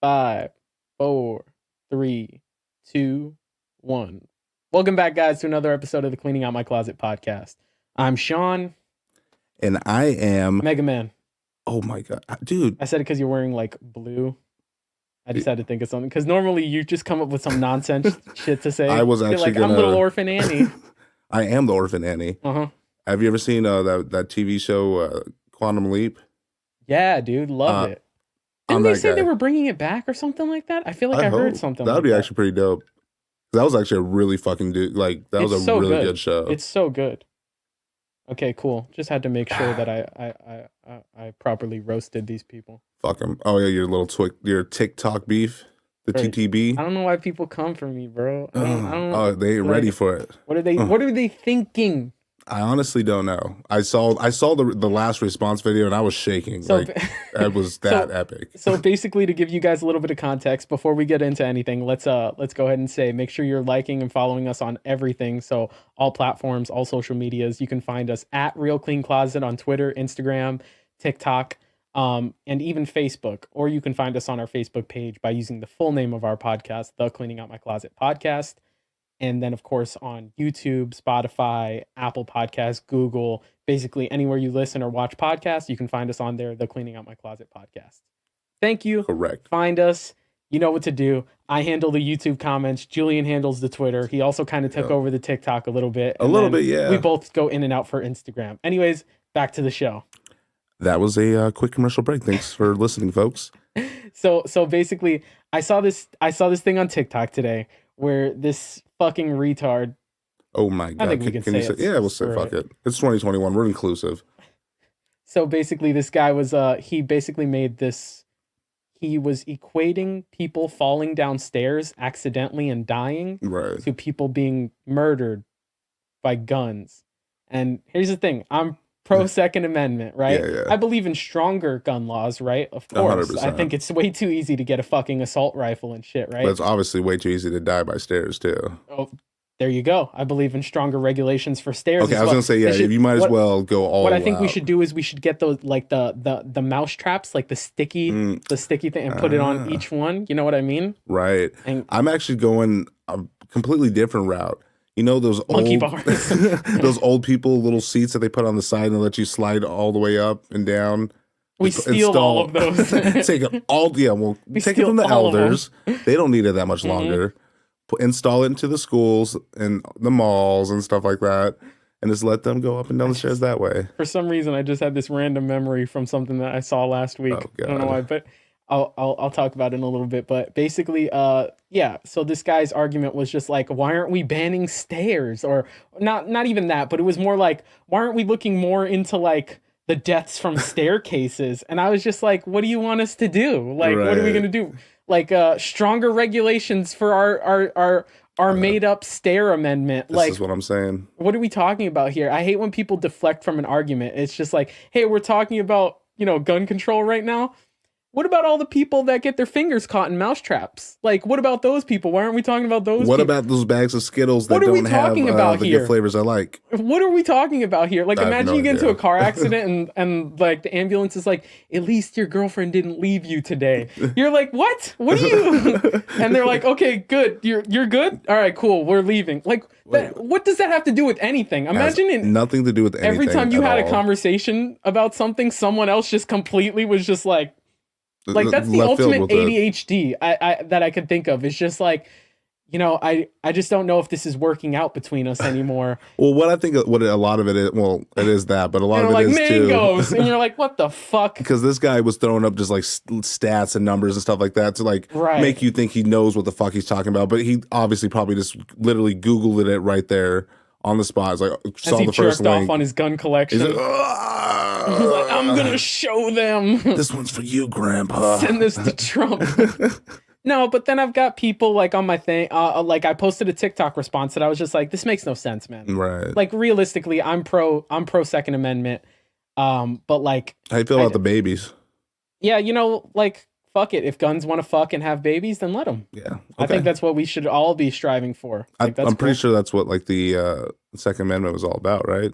5, 4, 3, 2, 1. Welcome back, guys, to another episode of the Cleaning Out My Closet podcast. I'm Sean. And I am Mega Man. Oh my god, dude! I said it because you're wearing like blue. I just had to think of something because normally you just come up with some nonsense shit to say. I was You're actually like, I'm Little Orphan Annie. I am the Orphan Annie. Have you ever seen that TV show Quantum Leap? Yeah, dude, love it. Didn't they say they were bringing it back or something like that? I feel like I heard something. That'd be actually pretty dope. That was actually a really fucking that was a really good show. It's so good. Okay, cool. Just had to make sure that I properly roasted these people. Fuck them. Oh yeah, your TikTok beef, the TTB. I don't know why people come for me, bro. I don't oh, they ain't ready for it. What are they? What are they thinking? I honestly don't know. I saw the last response video and I was shaking. So, that was that epic. So basically, to give you guys a little bit of context before we get into anything, let's go ahead and say make sure you're liking and following us on everything. So all platforms, all social medias. You can find us at Real Clean Closet on Twitter, Instagram, TikTok, and even Facebook. Or you can find us on our Facebook page by using the full name of our podcast, The Cleaning Out My Closet Podcast. And then, of course, on YouTube, Spotify, Apple Podcasts, Google, basically anywhere you listen or watch podcasts, you can find us on there, The Cleaning Out My Closet Podcast. Thank you. Correct. Find us. You know what to do. I handle the YouTube comments. Julian handles the Twitter. He also kind of took over the TikTok a little bit. Yeah. We both go in and out for Instagram. Anyways, back to the show. That was a quick commercial break. Thanks for listening, folks. So basically, I saw this thing on TikTok today where this fucking retard. Oh my god! I think we can say it. Yeah, we'll say fuck it. It's 2021. We're inclusive. So basically, this guy was he basically made this. He was equating people falling downstairs accidentally and dying to people being murdered by guns. And here's the thing: I'm pro Second Amendment, right? Yeah. I believe in stronger gun laws, right? Of course. 100%. I think it's way too easy to get a fucking assault rifle and shit, right? But it's obviously way too easy to die by stairs too. Oh, there you go. I believe in stronger regulations for stairs. Okay, I was gonna say you might as well go all. What I think we should do is we should get those like the mouse traps, like the sticky thing, and put it on each one. You know what I mean? Right. And I'm actually going a completely different route. You know those monkey old bars. those old people little seats that they put on the side and let you slide all the way up and down. We steal all of those. Take it all. Yeah, we'll take it from the elders. They don't need it that much longer. Install it into the schools and the malls and stuff like that, and just let them go up and down the stairs that way. For some reason, I just had this random memory from something that I saw last week. Oh, God. I don't know why, but I'll talk about it in a little bit. But basically, so this guy's argument was just like, why aren't we banning stairs? Or not even that, but it was more like, why aren't we looking more into like the deaths from staircases? And I was just like, what do you want us to do? Like, what are we gonna do? Like stronger regulations for our made up stair amendment. This is what I'm saying. What are we talking about here? I hate when people deflect from an argument. It's just like, hey, we're talking about, gun control right now. What about all the people that get their fingers caught in mouse traps? Like, what about those people? Why aren't we talking about those What people? about those bags of Skittles that don't have the good flavors I like? What are we talking about here? Like, imagine you get into a car accident and like the ambulance is like, at least your girlfriend didn't leave you today. You're like, what? What are you? And they're like, okay, good. You're good? All right, cool. We're leaving. Like, what does that have to do with anything? Imagine it. Nothing to do with anything. Every time you had a conversation about something, someone else just completely was just like that's the ultimate ADHD that I could think of. It's just like, I just don't know if this is working out between us anymore. Well, what I think, what a lot of it is, it is that, but a lot of it is mangoes, too. And you're like, what the fuck? Because this guy was throwing up just like stats and numbers and stuff like that to like make you think he knows what the fuck he's talking about. But he obviously probably just literally Googled it right there on the spot. It's like, saw the first link. Off on his gun collection. He's like, he's like, I'm gonna show them. This one's for you, Grandpa. Send this to Trump. No, but then I've got people like on my thing, like I posted a TikTok response that I was just like, this makes no sense, man. Right. Like realistically, I'm pro Second Amendment. But like, how you feel about the babies? Yeah, like, fuck it. If guns want to fuck and have babies, then let them. Yeah. Okay. I think that's what we should all be striving for. I'm pretty sure that's what like the Second Amendment was all about, right?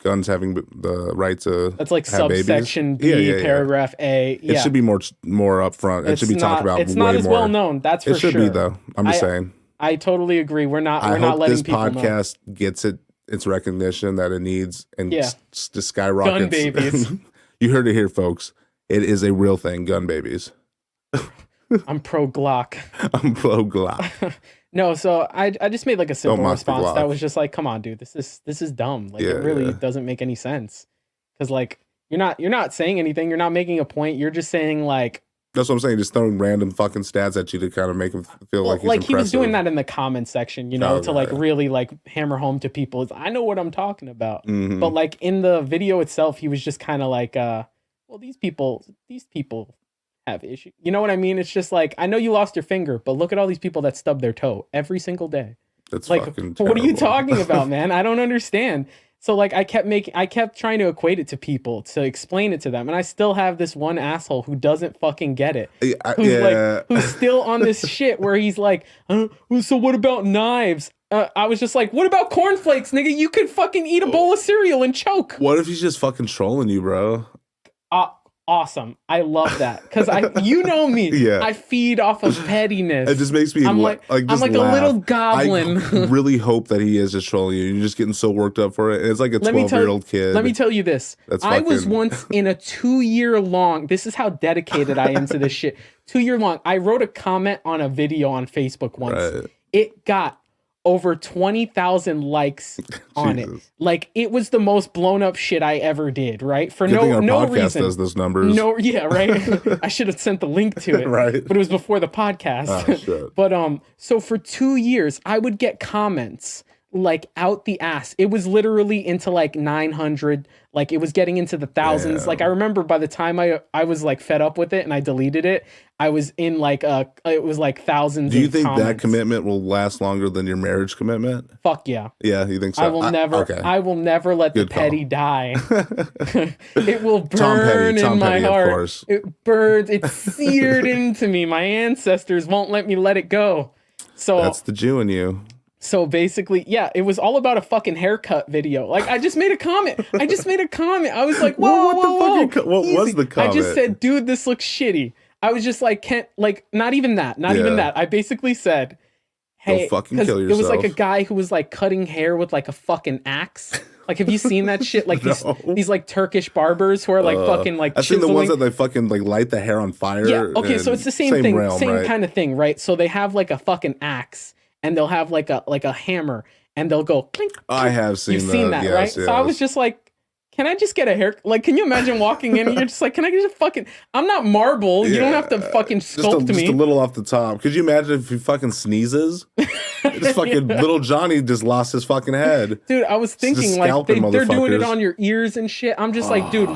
guns having the right to that's like have subsection babies. B, paragraph A. Yeah. It should be more upfront. It should be talked about. It's not as well known. That's for sure. It should be though. I'm just saying. I totally agree. We're not letting people know. I hope this podcast gets its recognition that it needs and just skyrockets. Gun babies. You heard it here, folks. It is a real thing. Gun babies. I'm pro Glock. I'm pro Glock. No, so I just made like a simple response that was just like, come on, dude, this is dumb. Like it really doesn't make any sense. Because like you're not saying anything. You're not making a point. You're just saying like. That's what I'm saying. Just throwing random fucking stats at you to kind of make him feel like he's impressive. He was doing that in the comment section, to like really like hammer home to people. I know what I'm talking about. Mm-hmm. But like in the video itself, he was just kind of like, well, these people have issues. You know what I mean? It's just like, I know you lost your finger, but look at all these people that stub their toe every single day. That's like, fucking terrible. What are you talking about, man? I don't understand. So like I kept trying to equate it to people to explain it to them, and I still have this one asshole who doesn't fucking get it. Who's still on this shit where he's like, so what about knives? I was just like, what about cornflakes, nigga? You could fucking eat a bowl of cereal and choke. What if he's just fucking trolling you, bro? Awesome. I love that because you know me. Yeah. I feed off of pettiness. It just makes me I'm like a little goblin. I really hope that he is just trolling you. You're just getting so worked up for it. And it's like a 12-year-old kid. Let me tell you this. I was once in a 2-year-long. This is how dedicated I am to this shit. 2-year-long. I wrote a comment on a video on Facebook once. Right. It got over 20,000 likes on it. Like it was the most blown up shit I ever did, right? For no podcast reason. Does those numbers. No, yeah, right. I should have sent the link to it. Right. But it was before the podcast. Oh, shit. But so for 2 years, I would get comments like out the ass. It was literally into like 900, like it was getting into the thousands. Like I remember by the time I was like fed up with it and I deleted it, I was in like it was like thousands. Do you think comments. that commitment will last longer than your marriage commitment? Fuck yeah. Yeah, you think so? I will never let the petty die. It will burn in my heart. Of course. It burns. It's seared into me. My ancestors won't let me let it go. So that's the Jew in you. So basically, yeah, it was all about a fucking haircut video. Like, I just made a comment. I was like, whoa, what was the comment? I just said, dude, this looks shitty. I was just like, not even that. I basically said, hey, go fucking kill yourself. It was like a guy who was like cutting hair with like a fucking axe. Like, have you seen that shit? Like these like Turkish barbers who are like fucking like I've seen the ones that they fucking like light the hair on fire. Yeah, okay, so it's the same thing, same kind of thing, right? So they have like a fucking axe. And they'll have like a hammer, and they'll go clink. I have seen that. You've seen that, right? Yes. So I was just like, can I just get a hair? Like, can you imagine walking in and you're just like, can I just fucking? I'm not marble. You don't have to fucking sculpt me. Just a little off the top. Could you imagine if he fucking sneezes? Just fucking little Johnny just lost his fucking head. Dude, I was thinking like they're doing it on your ears and shit. I'm just like, dude,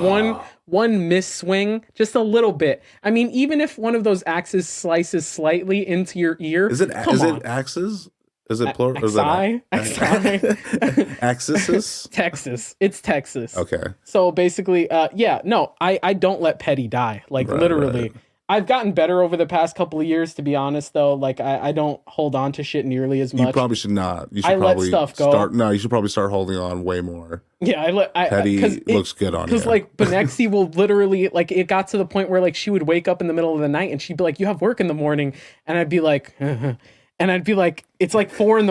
one miss swing, just a little bit. I mean, even if one of those axes slices slightly into your ear, is it axes? Is it plural? Axis? Texas. It's Texas. Okay. So basically, I don't let petty die. Like literally. Right. I've gotten better over the past couple of years, to be honest, though. Like, I don't hold on to shit nearly as much. You probably should not. You should let stuff go. You should probably start holding on way more. Yeah, petty looks good on you. Because, like, Benexi will literally, like, it got to the point where, like, she would wake up in the middle of the night and she'd be like, you have work in the morning. And I'd be like, and I'd be like, it's like 4 a.m.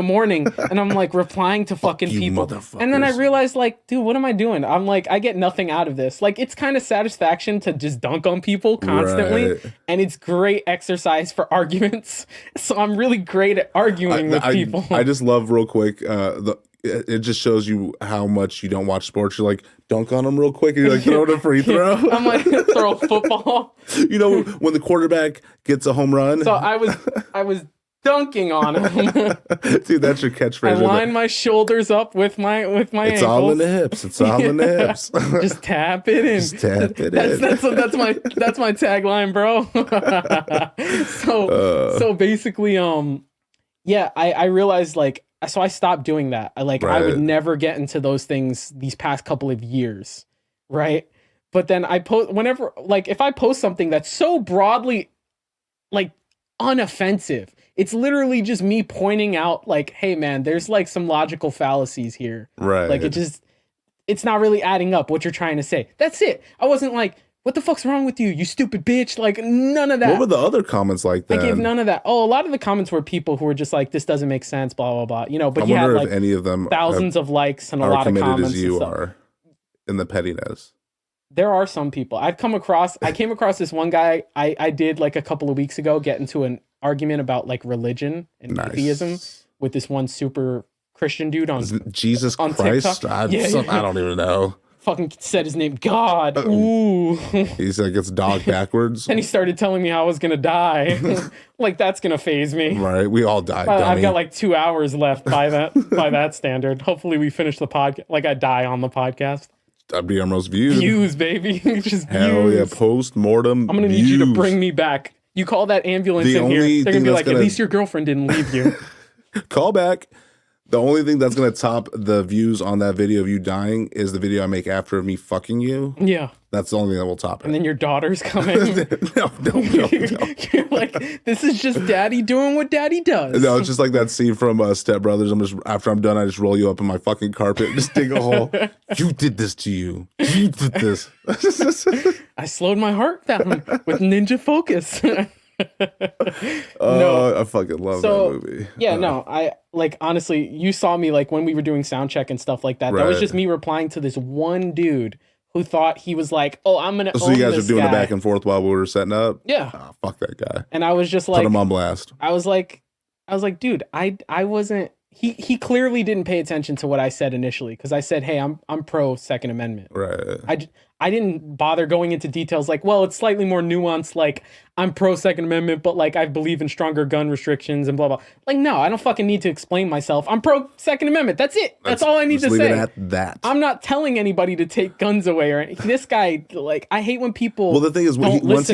and I'm like replying to fucking people. And then I realized, like, dude, what am I doing? I'm like, I get nothing out of this. Like, it's kind of satisfaction to just dunk on people constantly. Right. And it's great exercise for arguments. So I'm really great at arguing with people. I just love real quick. It just shows you how much you don't watch sports. You're like, dunk on them real quick. And you're like, throw it a free throw. I'm like, throw a football. You know, when the quarterback gets a home run. So I was dunking on him. Dude, that's your catchphrase. I line my shoulders up with my it's ankles. All in the hips. It's all in the hips. Just tap it in. Just tap it in. That's my tagline, bro. So basically, I realized, like, so I stopped doing that. I would never get into those things these past couple of years, right? But then I post whenever, like, if I post something that's so broadly, like, unoffensive, it's literally just me pointing out, like, hey man, there's like some logical fallacies here, right? Like, it just, it's not really adding up what you're trying to say. That's it. I wasn't like, what the fuck's wrong with you, you stupid bitch? Like, none of that. What were the other comments like that? I gave none of that. Oh, a lot of the comments were people who were just like, this doesn't make sense, blah, blah, blah. You know, but I he had wonder like if any of them thousands of likes and a lot of comments. As you are in the pettiness. There are some people. I came across this one guy I did like a couple of weeks ago get into an argument about like religion and atheism with this one super Christian dude on Jesus on Christ. TikTok. I don't even know. Fucking said his name, God. Ooh. He's like, it's dog backwards. And he started telling me how I was gonna die. Like that's gonna phase me. Right. We all die. I've got like 2 hours left by that standard. Hopefully we finish the podcast. Like I die on the podcast. That'd be our most viewed. Views, baby. Just hell views. Yeah. Post-mortem. I'm gonna need you to bring me back. You call that ambulance in here. They're gonna be like, at least your girlfriend didn't leave you. Call back. The only thing that's going to top the views on that video of you dying is the video I make after me fucking you. Yeah. That's the only thing that will top it. And then your daughter's coming. No. You're like, this is just daddy doing what daddy does. No, it's just like that scene from Step Brothers. After I'm done, I just roll you up in my fucking carpet and just dig a hole. You did this to you. You did this. I slowed my heart down with Ninja Focus. No, I fucking love that movie. Yeah, no, I like honestly, you saw me like when we were doing sound check and stuff like that. Right. That was just me replying to this one dude who thought he was like, "Oh, I'm gonna." So you guys were doing the back and forth while we were setting up. Yeah. Oh, fuck that guy. And I was just like, put him on blast. I was like, dude, I wasn't. He clearly didn't pay attention to what I said initially because I said, "Hey, I'm pro Second Amendment." Right. I didn't bother going into details like, well, it's slightly more nuanced. Like, I'm pro Second Amendment, but like I believe in stronger gun restrictions and blah blah. Like, no, I don't fucking need to explain myself. I'm pro Second Amendment. That's it. That's all I need to say. Leave it at that. I'm not telling anybody to take guns away or anything. This guy, like, I hate when people. Well, the thing is, once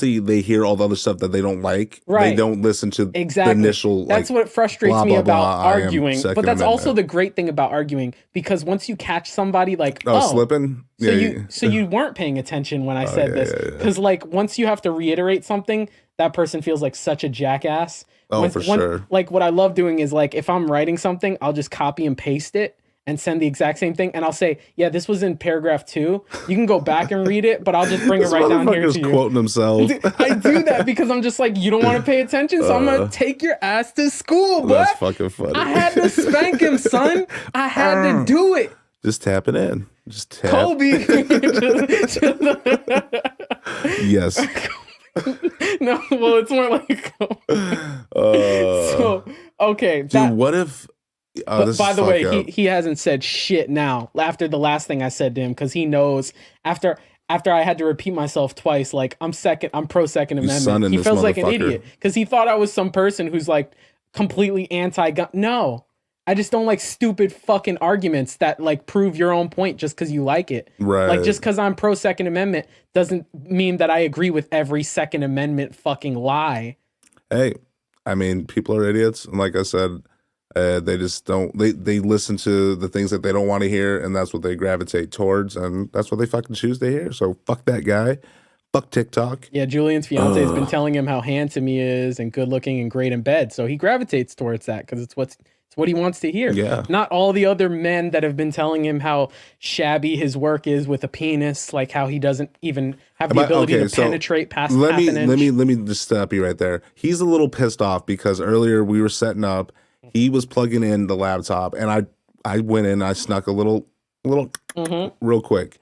they hear all the other stuff that they don't like, right. They don't listen to the initial. That's what frustrates me about arguing. But that's also the great thing about arguing because once you catch somebody like, slipping. So you weren't paying attention when I said this because like once you have to reiterate something, that person feels like such a jackass. Sure. Like what I love doing is like if I'm writing something, I'll just copy and paste it and send the exact same thing, and I'll say, yeah, this was in paragraph 2. You can go back and read it, but I'll just bring it right down here to you. Quoting himself. I do that because I'm just like, you don't want to pay attention, so I'm gonna take your ass to school, boy. That's fucking funny. I had to spank him, son. I had to do it. Just tap it in. Just tap. Kobe. Yes. No, well, it's more like. So okay, dude. What if? By the way, he hasn't said shit now after the last thing I said to him because he knows after I had to repeat myself twice, like I'm pro Second Amendment. He feels like an idiot because he thought I was some person who's like completely anti-gun. No. I just don't like stupid fucking arguments that like prove your own point just because you like it. Right. Like just because I'm pro Second Amendment doesn't mean that I agree with every Second Amendment fucking lie. Hey, I mean, people are idiots. And like I said, they just don't, they listen to the things that they don't want to hear. And that's what they gravitate towards. And that's what they fucking choose to hear. So fuck that guy. Fuck TikTok. Yeah, Julian's fiance has been telling him how handsome he is and good looking and great in bed. So he gravitates towards that because it's what he wants to hear. Yeah. Not all the other men that have been telling him how shabby his work is with a penis, like how he doesn't even have the ability to penetrate past half an inch. Let me just stop you right there. He's a little pissed off because earlier we were setting up. He was plugging in the laptop, and I went in. I snuck a little real quick.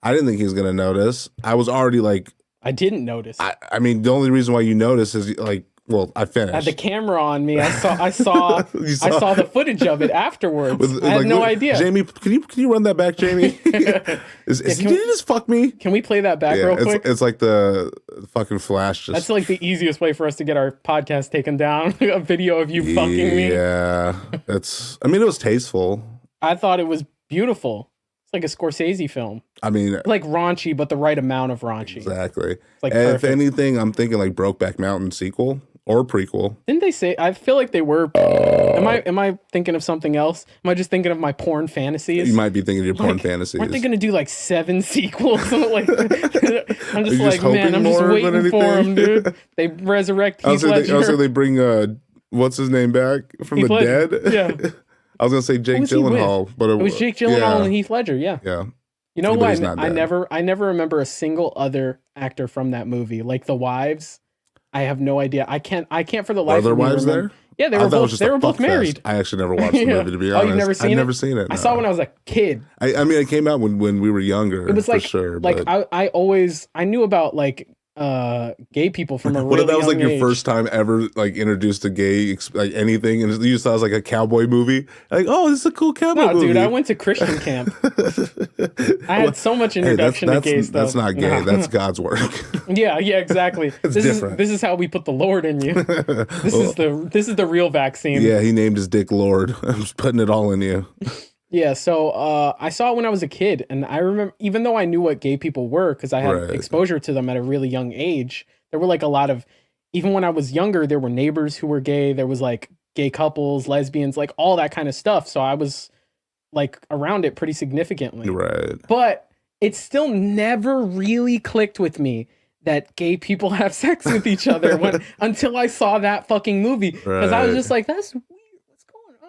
I didn't think he was gonna notice. I was already like, I didn't notice. I mean, the only reason why you notice is like. Well, I finished. I had the camera on me. I saw the footage of it afterwards. I had no idea. Jamie, can you run that back, Jamie? Did you just fuck me? Can we play that back real quick? It's like the fucking flash. That's like the easiest way for us to get our podcast taken down. A video of you fucking me. Yeah, it was tasteful. I thought it was beautiful. It's like a Scorsese film. I mean, like raunchy, but the right amount of raunchy. Exactly. It's like if anything, I'm thinking like Brokeback Mountain sequel. Or prequel. Didn't they say? I feel like they were. Am I thinking of something else? Am I just thinking of my porn fantasies? You might be thinking of your porn fantasies. Aren't they going to do like 7 sequels? Like, I'm just like, man, I'm just waiting for them, dude. They resurrect Heath Ledger. Also, they bring what's his name back from the dead. Yeah. I was gonna say Jake Gyllenhaal, but it was Jake Gyllenhaal and Heath Ledger. Yeah. Yeah. You know what? I never remember a single other actor from that movie. Like the wives, I have no idea. I can't for the life of me remember. Are there wives there? Yeah, they were both married. I actually never watched the movie, to be honest. Oh, you've never seen it? I've never seen it. No. I saw it when I was a kid. I mean, it came out when we were younger. It was like, for sure. Like I knew about like gay people from a really what if that was like your first time ever like introduced to gay like anything, and you saw it as like a cowboy movie? Like, oh, this is a cool cowboy movie. Dude, I went to Christian camp. I had so much introduction to gay stuff. That's not gay. That's God's work. Yeah, exactly. It's different. This is how we put the Lord in you. This is the real vaccine. Yeah, he named his dick Lord. I'm just putting it all in you. Yeah, so I saw it when I was a kid, and I remember, even though I knew what gay people were, because I had exposure to them at a really young age, there were like a lot of, even when I was younger, there were neighbors who were gay, there was like gay couples, lesbians, like all that kind of stuff, so I was like around it pretty significantly. Right. But it still never really clicked with me that gay people have sex with each other until I saw that fucking movie, because I was just like, that's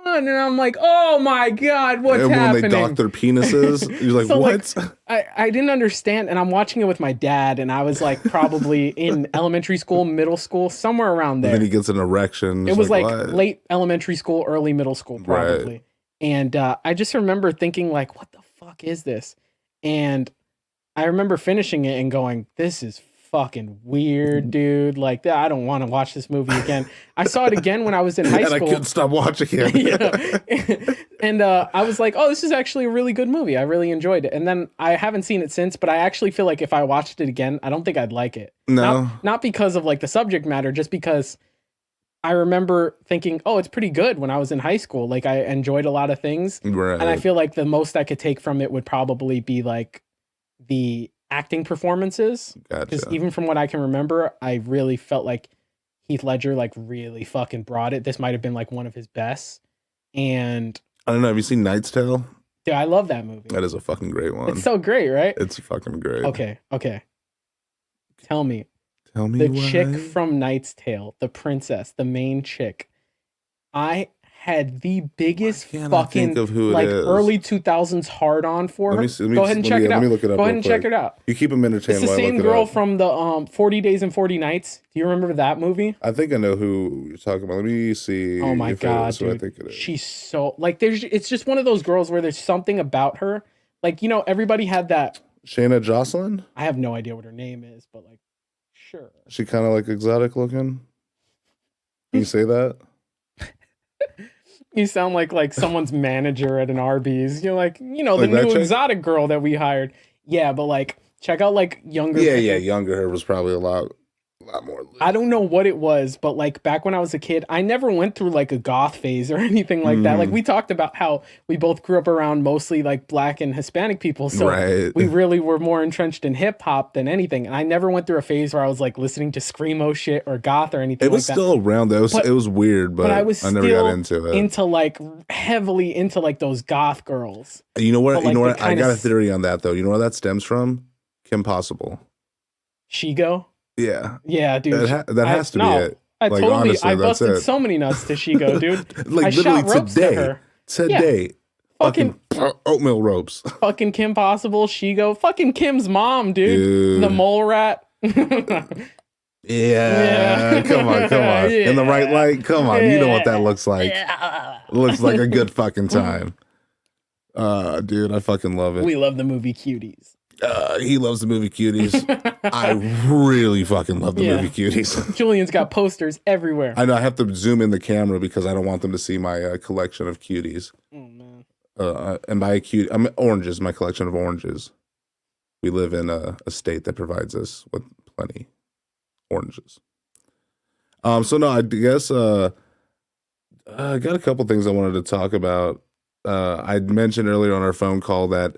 and I'm like, oh my God, what's happening? When they dock their penises, you're like, so what? Like, I didn't understand, and I'm watching it with my dad, and I was like probably in elementary school, middle school, somewhere around there. And then he gets an erection. It was like late elementary school, early middle school, probably. Right. And I just remember thinking like, what the fuck is this? And I remember finishing it and going, this is fucking weird, dude. Like, I don't want to watch this movie again. I saw it again when I was in high school. And I couldn't stop watching it. And I was like, oh, this is actually a really good movie. I really enjoyed it. And then I haven't seen it since, but I actually feel like if I watched it again, I don't think I'd like it. No. Not because of like the subject matter, just because I remember thinking, oh, it's pretty good when I was in high school. Like, I enjoyed a lot of things. Right. And I feel like the most I could take from it would probably be like the acting performances, because even from what I can remember, I really felt like Heath Ledger like really fucking brought it. This might have been like one of his best. And I don't know, have you seen Knight's Tale? Dude, I love that movie. That is a fucking great one. It's so great, right? It's fucking great. Okay. Tell me the chick from Knight's Tale, the princess, the main chick. I had the biggest fucking like early 2000s hard on for her. Go ahead and check it out. Let me look it up. Go ahead and check it out. You keep them entertained. It's the same girl from the 40 Days and 40 Nights. Do you remember that movie? I think I know who you're talking about. Let me see. Oh my God, dude. I think it is. She's so like it's just one of those girls where there's something about her. Like, you know, everybody had that. Shayna Jocelyn? I have no idea what her name is, but like, sure. She kind of like exotic looking. Can you say that? You sound like someone's manager at an Arby's. You're like, you know, the new exotic girl that we hired. Yeah, but like, check out like younger. Yeah, younger her was probably a lot more. I don't know what it was, but like back when I was a kid, I never went through like a goth phase or anything like that. Like we talked about how we both grew up around mostly like Black and Hispanic people, so we really were more entrenched in hip hop than anything. And I never went through a phase where I was like listening to screamo shit or goth or anything. It was still around though. It was weird, but I never got into it. Into like heavily into like those goth girls. You know what? But, like, you know what? I got a theory on that though. You know where that stems from? Kim Possible. Shigo. Yeah, dude. That has to be it. I busted so many nuts to Shigo, dude. Like I literally shot ropes to her. Today. Fucking oatmeal ropes. Fucking Kim Possible, Shigo. Fucking Kim's mom, dude. The mole rat. Yeah. Come on. Yeah. In the right light. Come on. You know what that looks like. It looks like a good fucking time. Dude, I fucking love it. We love the movie Cuties. He loves the movie Cuties. I really fucking love the movie Cuties. Julian's got posters everywhere. I know. I have to zoom in the camera because I don't want them to see my collection of cuties. Oh man. And by oranges, my collection of oranges. We live in a state that provides us with plenty oranges. So no, I guess I got a couple things I wanted to talk about. I mentioned earlier on our phone call that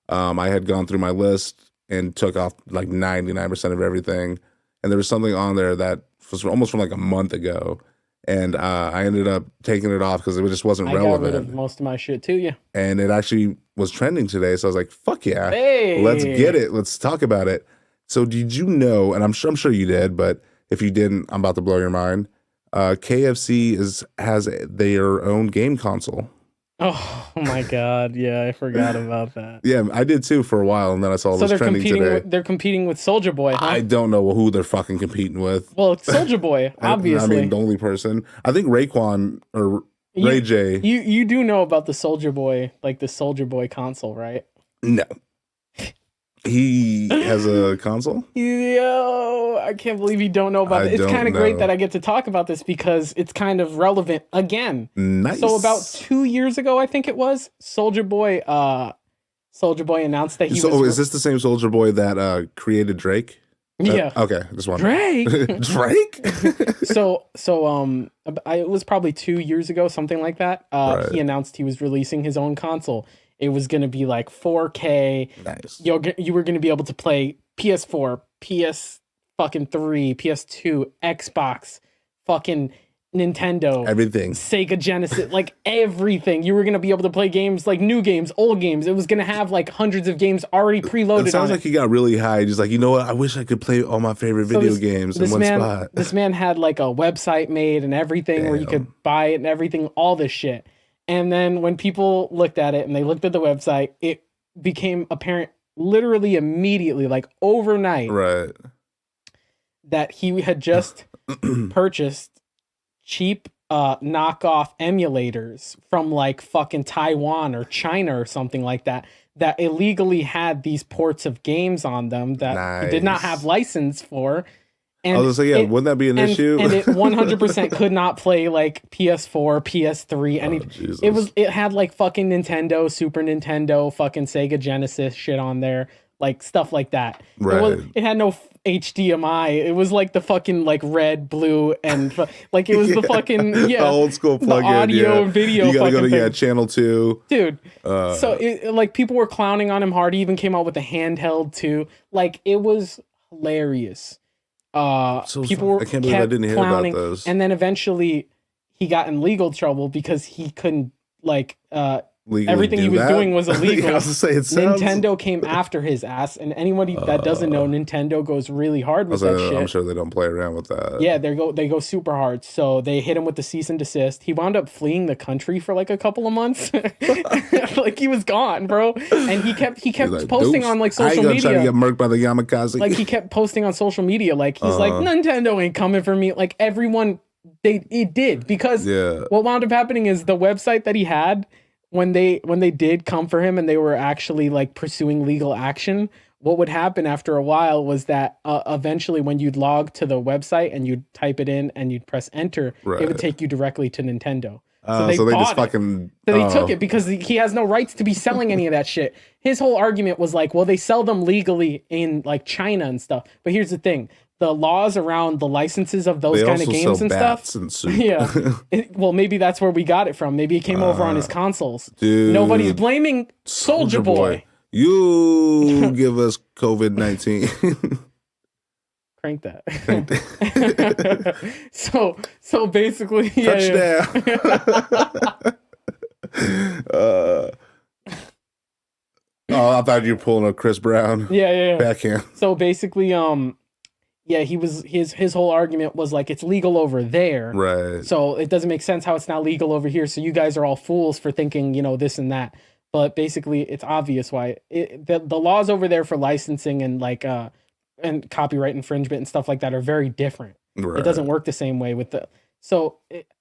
I had gone through my list and took off like 99% of everything. And there was something on there that was almost from like a month ago. And I ended up taking it off because it just wasn't relevant. I got rid of most of my shit too, yeah. And it actually was trending today. So I was like, fuck yeah. Hey. Let's get it. Let's talk about it. So did you know, and I'm sure you did, but if you didn't, I'm about to blow your mind. KFC has their own game console. Oh my God. Yeah, I forgot about that. Yeah, I did too for a while, and then I saw So this trending today. they're competing with Soulja Boy, huh? I don't know who they're fucking competing with. Well, it's Soulja Boy, I obviously. mean, the only person. I think Raekwon or Ray J. You do know about the Soulja Boy, like the Soulja Boy console, right? No. He has a console? Yo, I can't believe you don't know about it. It's kind of great that I get to talk about this because it's kind of relevant again. Nice. So about 2 years ago, I think it was, Soulja Boy announced that he was... is this the same Soulja Boy that created Drake? Yeah. Okay, just one. Drake? Drake? It was probably 2 years ago, something like that. Right. He announced he was releasing his own console. It was going to be like 4K. Nice. You were going to be able to play PS4, PS fucking 3, PS2, Xbox, fucking Nintendo, everything, Sega Genesis, like everything. You were going to be able to play games, like new games, old games. It was going to have like hundreds of games already preloaded. It sounds like he got really high. He's like, you know what? I wish I could play all my favorite video games in one spot. This man had like a website made and everything where you could buy it and everything, all this shit. And then when people looked at it and they looked at the website, it became apparent literally immediately, like overnight, right, that he had just purchased cheap knockoff emulators from like fucking Taiwan or China or something like that illegally had these ports of games on them that he did not have license for. And I was like, yeah, wouldn't that be an issue? And it 100% could not play like PS4, PS3, anything. It had like fucking Nintendo, Super Nintendo, fucking Sega Genesis shit on there, like stuff like that. Right. It had no HDMI. It was like the fucking like red, blue, and like it was the fucking the old school plug-in, audio and video. You gotta go to channel 2, dude. So like people were clowning on him hard. He even came out with a handheld too. Like it was hilarious. People were I can't believe I didn't hear clowning, about those. and then eventually he got in legal trouble because he couldn't like everything he was doing was illegal. Nintendo came after his ass, and anybody that doesn't know, Nintendo goes really hard with that shit. I'm sure they don't play around with that. Yeah, they go super hard. So they hit him with the cease and desist. He wound up fleeing the country for like a couple of months. Like he was gone, bro. And he kept like, posting on like social media. Try to get murked by the Yamakase. Like he kept posting on social media. Like he's like, Nintendo ain't coming for me. Like everyone, it did, because what wound up happening is the website that he had, when they did come for him and they were actually like pursuing legal action, what would happen after a while was that eventually when you'd log to the website and you'd type it in and you'd press enter, it would take you directly to Nintendo. So they just fucking... So they took it because he has no rights to be selling any of that shit. His whole argument was like, well, they sell them legally in like China and stuff. But here's the thing. The laws around the licenses of those kind of games and stuff. Well, maybe that's where we got it from. Maybe it came over on his consoles. Dude, nobody's blaming Soulja Boy. You give us COVID-19. Crank that. So basically, touchdown. I thought you were pulling a Chris Brown. Yeah. Backhand. So basically, he was his whole argument was like, it's legal over there, right? So it doesn't make sense how it's not legal over here. So you guys are all fools for thinking, this and that. But basically, it's obvious why the laws over there for licensing and like and copyright infringement and stuff like that are very different. Right. It doesn't work the same way with the. So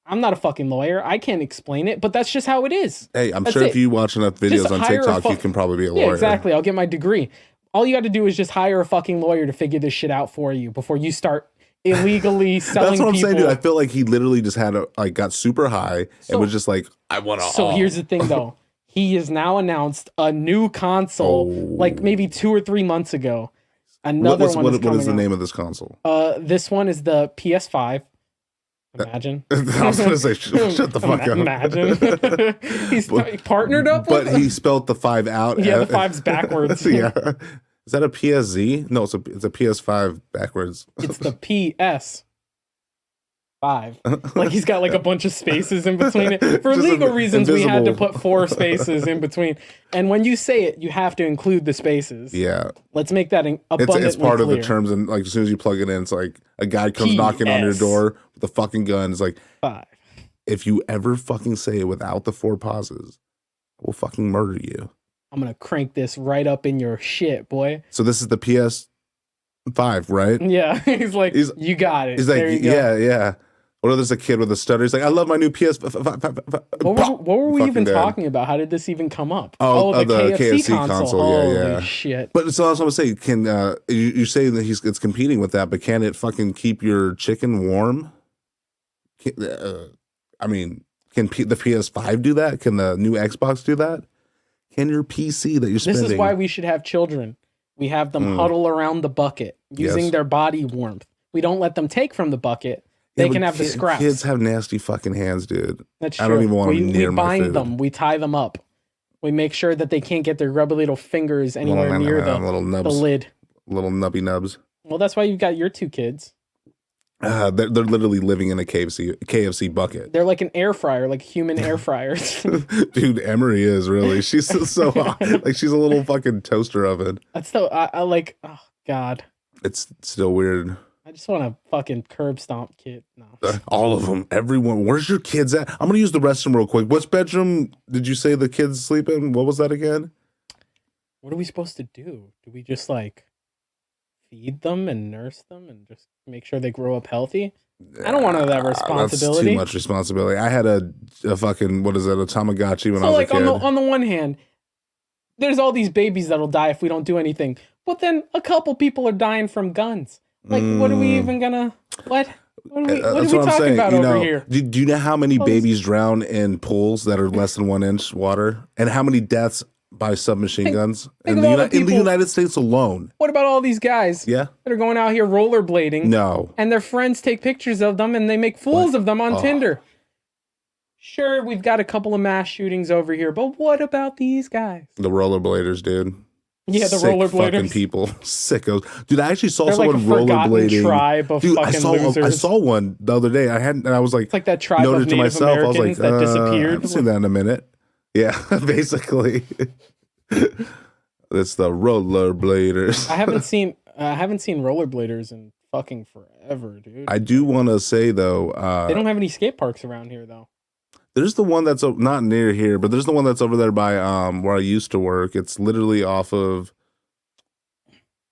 I'm not a fucking lawyer. I can't explain it, but that's just how it is. Hey, I'm sure if you watch enough videos on TikTok, you can probably be a lawyer. Yeah, exactly. I'll get my degree. All you got to do is just hire a fucking lawyer to figure this shit out for you before you start illegally selling people. That's what I'm saying, dude. I feel like he literally just got super high and was just like, I want to. So here's the thing, though. He has now announced a new console, like maybe 2 or 3 months ago. Another one is coming What is the name of this console? This one is the PS5. Imagine. I was going to say, shut the fuck up. Imagine. He's partnered up with... But he spelled the 5 out. Yeah, the 5's backwards. Yeah. Is that a PSZ? No, it's a PS5 backwards. It's the PS5. Like he's got like a bunch of spaces in between it. For legal reasons, we had to put 4 spaces in between. And when you say it, you have to include the spaces. Yeah. Let's make that abundantly It's part clear. of the terms, and like as soon as you plug it in, it's like a guy comes knocking on your door with a fucking gun. It's like, 5. If you ever fucking say it without the 4 pauses, will fucking murder you. I'm gonna crank this right up in your shit, boy. So this is the PS5, right? Yeah, you got it. He's like, yeah. Or there's a kid with a stutter. He's like, I love my new PS5. What were we even talking about? How did this even come up? Oh, the KFC console. Holy shit. But so I was going to say, can you say that it's competing with that, but can it fucking keep your chicken warm? I mean, can the PS5 do that? Can the new Xbox do that? Can your PC that you're spending? This is why we should have children. We have them huddle around the bucket using their body warmth. We don't let them take from the bucket. They can have the scraps. Kids have nasty fucking hands, dude. That's true. I don't even want them near my food. We bind them. We tie them up. We make sure that they can't get their grubby little fingers anywhere near the lid. Little nubby nubs. Well, that's why you've got your 2 kids. They're literally living in a KFC bucket. They're like an air fryer, like human air fryers. Dude, Emery is really. She's so hot. Like she's a little fucking toaster oven. That's so I like. Oh God. It's still weird. I just want to fucking curb stomp kid. No. All of them. Everyone. Where's your kids at? I'm gonna use the restroom real quick. What's bedroom did you say the kids sleep in? What was that again? What are we supposed to do? Do we just like feed them and nurse them and just make sure they grow up healthy? I don't want to have that responsibility. That's too much responsibility. I had a fucking, what is it, a Tamagotchi when I was a kid. On the one hand, there's all these babies that'll die if we don't do anything. But then a couple people are dying from guns. Like, what are we even gonna, what are we talking about over here? Do you know how many babies drown in pools that are less than 1 inch water? And how many deaths by submachine guns in the United States alone? What about all these guys that are going out here rollerblading? No. And their friends take pictures of them and they make fools of them on Tinder. Sure, we've got a couple of mass shootings over here, but what about these guys? The rollerbladers, dude. Yeah, the rollerbladers. Fucking people. Sickos. Dude, I actually saw someone like rollerblading. Tribe of fucking losers. I saw one the other day. And I was like, it's like that tribe of Native Americans I was like, that disappeared. I haven't seen that in a minute. Yeah, basically. It's the rollerbladers. I haven't seen rollerbladers in fucking forever, dude. I do want to say though, they don't have any skate parks around here though. There's the one that's not near here, but there's the one that's over there by where I used to work. It's literally off of,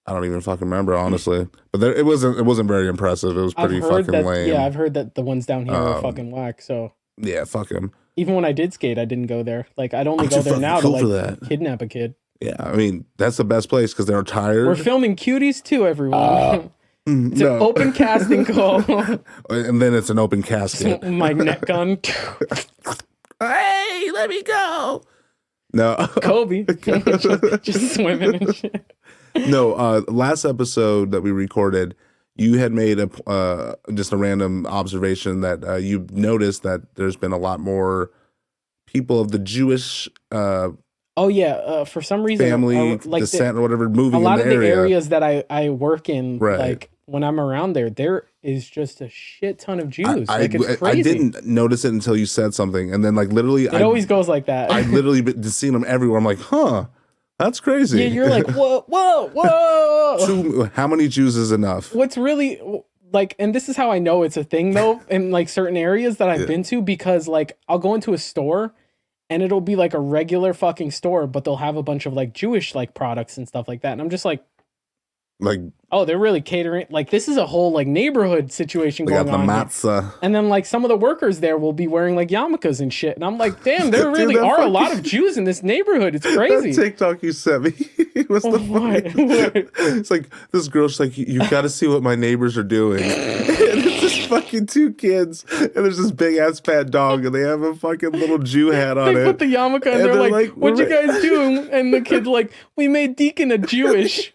I don't even fucking remember, honestly. But it wasn't very impressive. It was pretty fucking lame. Yeah, I've heard that the ones down here are fucking whack. So yeah, fuck them. Even when I did skate, I didn't go there. Like I'd only go there now to like kidnap a kid. Yeah, I mean that's the best place because they're tired. We're filming Cuties too, everyone. It's an open casting call. And then it's an open casket. My neck gun. Hey, let me go. No. Kobe. just swimming and shit. No, last episode that we recorded, you had made just a random observation that you noticed that there's been a lot more people of the Jewish for some reason family like descent or whatever moving a lot in the of the area. areas that I work in, right. Like when I'm around there is just a shit ton of Jews. It's crazy. I didn't notice it until you said something, and then like literally, it always goes like that. I've literally been seeing them everywhere. I'm like, huh, that's crazy. Yeah, you're like, whoa. How many Jews is enough? What's really like, and this is how I know it's a thing though, in like certain areas that I've been to, because like I'll go into a store and it'll be like a regular fucking store, but they'll have a bunch of like Jewish like products and stuff like that, and I'm just like, oh, they're really catering. Like this is a whole like neighborhood situation going on. They got the matzah. And then like some of the workers there will be wearing like yarmulkes and shit. And I'm like, damn, there really are a lot of Jews in this neighborhood. It's crazy. That TikTok you sent me was the funniest. It's like this girl, she's like, you got to see what my neighbors are doing. And it's just fucking 2 kids. And there's this big ass fat dog. And they have a fucking little Jew hat on it. They put the yarmulke and they're like, what'd you guys do? And the kid's like, we made Deacon a Jewish.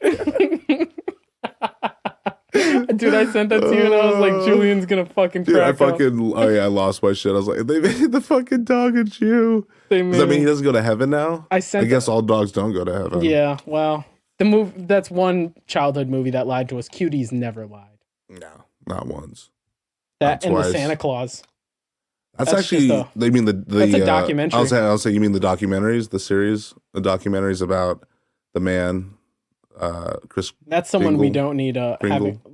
Dude, I sent that to you and I was like, Julian's gonna fucking crack up. I lost my shit. I was like, they made the fucking dog a Jew. Does that mean he doesn't go to heaven now? I guess all dogs don't go to heaven. Yeah, well, that's one childhood movie that lied to us. Cuties never lied. No, not once. That and the Santa Claus. That's actually, they mean that's a documentary. I'll say you mean the documentaries, the series, the documentaries about the man. Chris. That's someone we don't need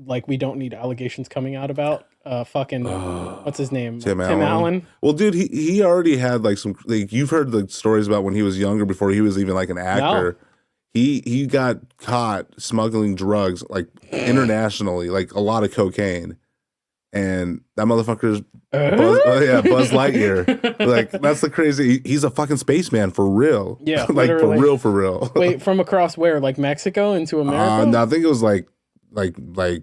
like we don't need allegations coming out about. Fucking what's his name? Tim Tim Allen. Allen. Well, dude, he already had like some. Like, you've heard the stories about when he was younger, before he was even like an actor. No. He got caught smuggling drugs like internationally, like a lot of cocaine. And that motherfucker's Buzz Lightyear. Like, that's the crazy. He's a fucking spaceman for real. Yeah, like literally. for real. Wait, from across where? Like Mexico into America? No, I think it was like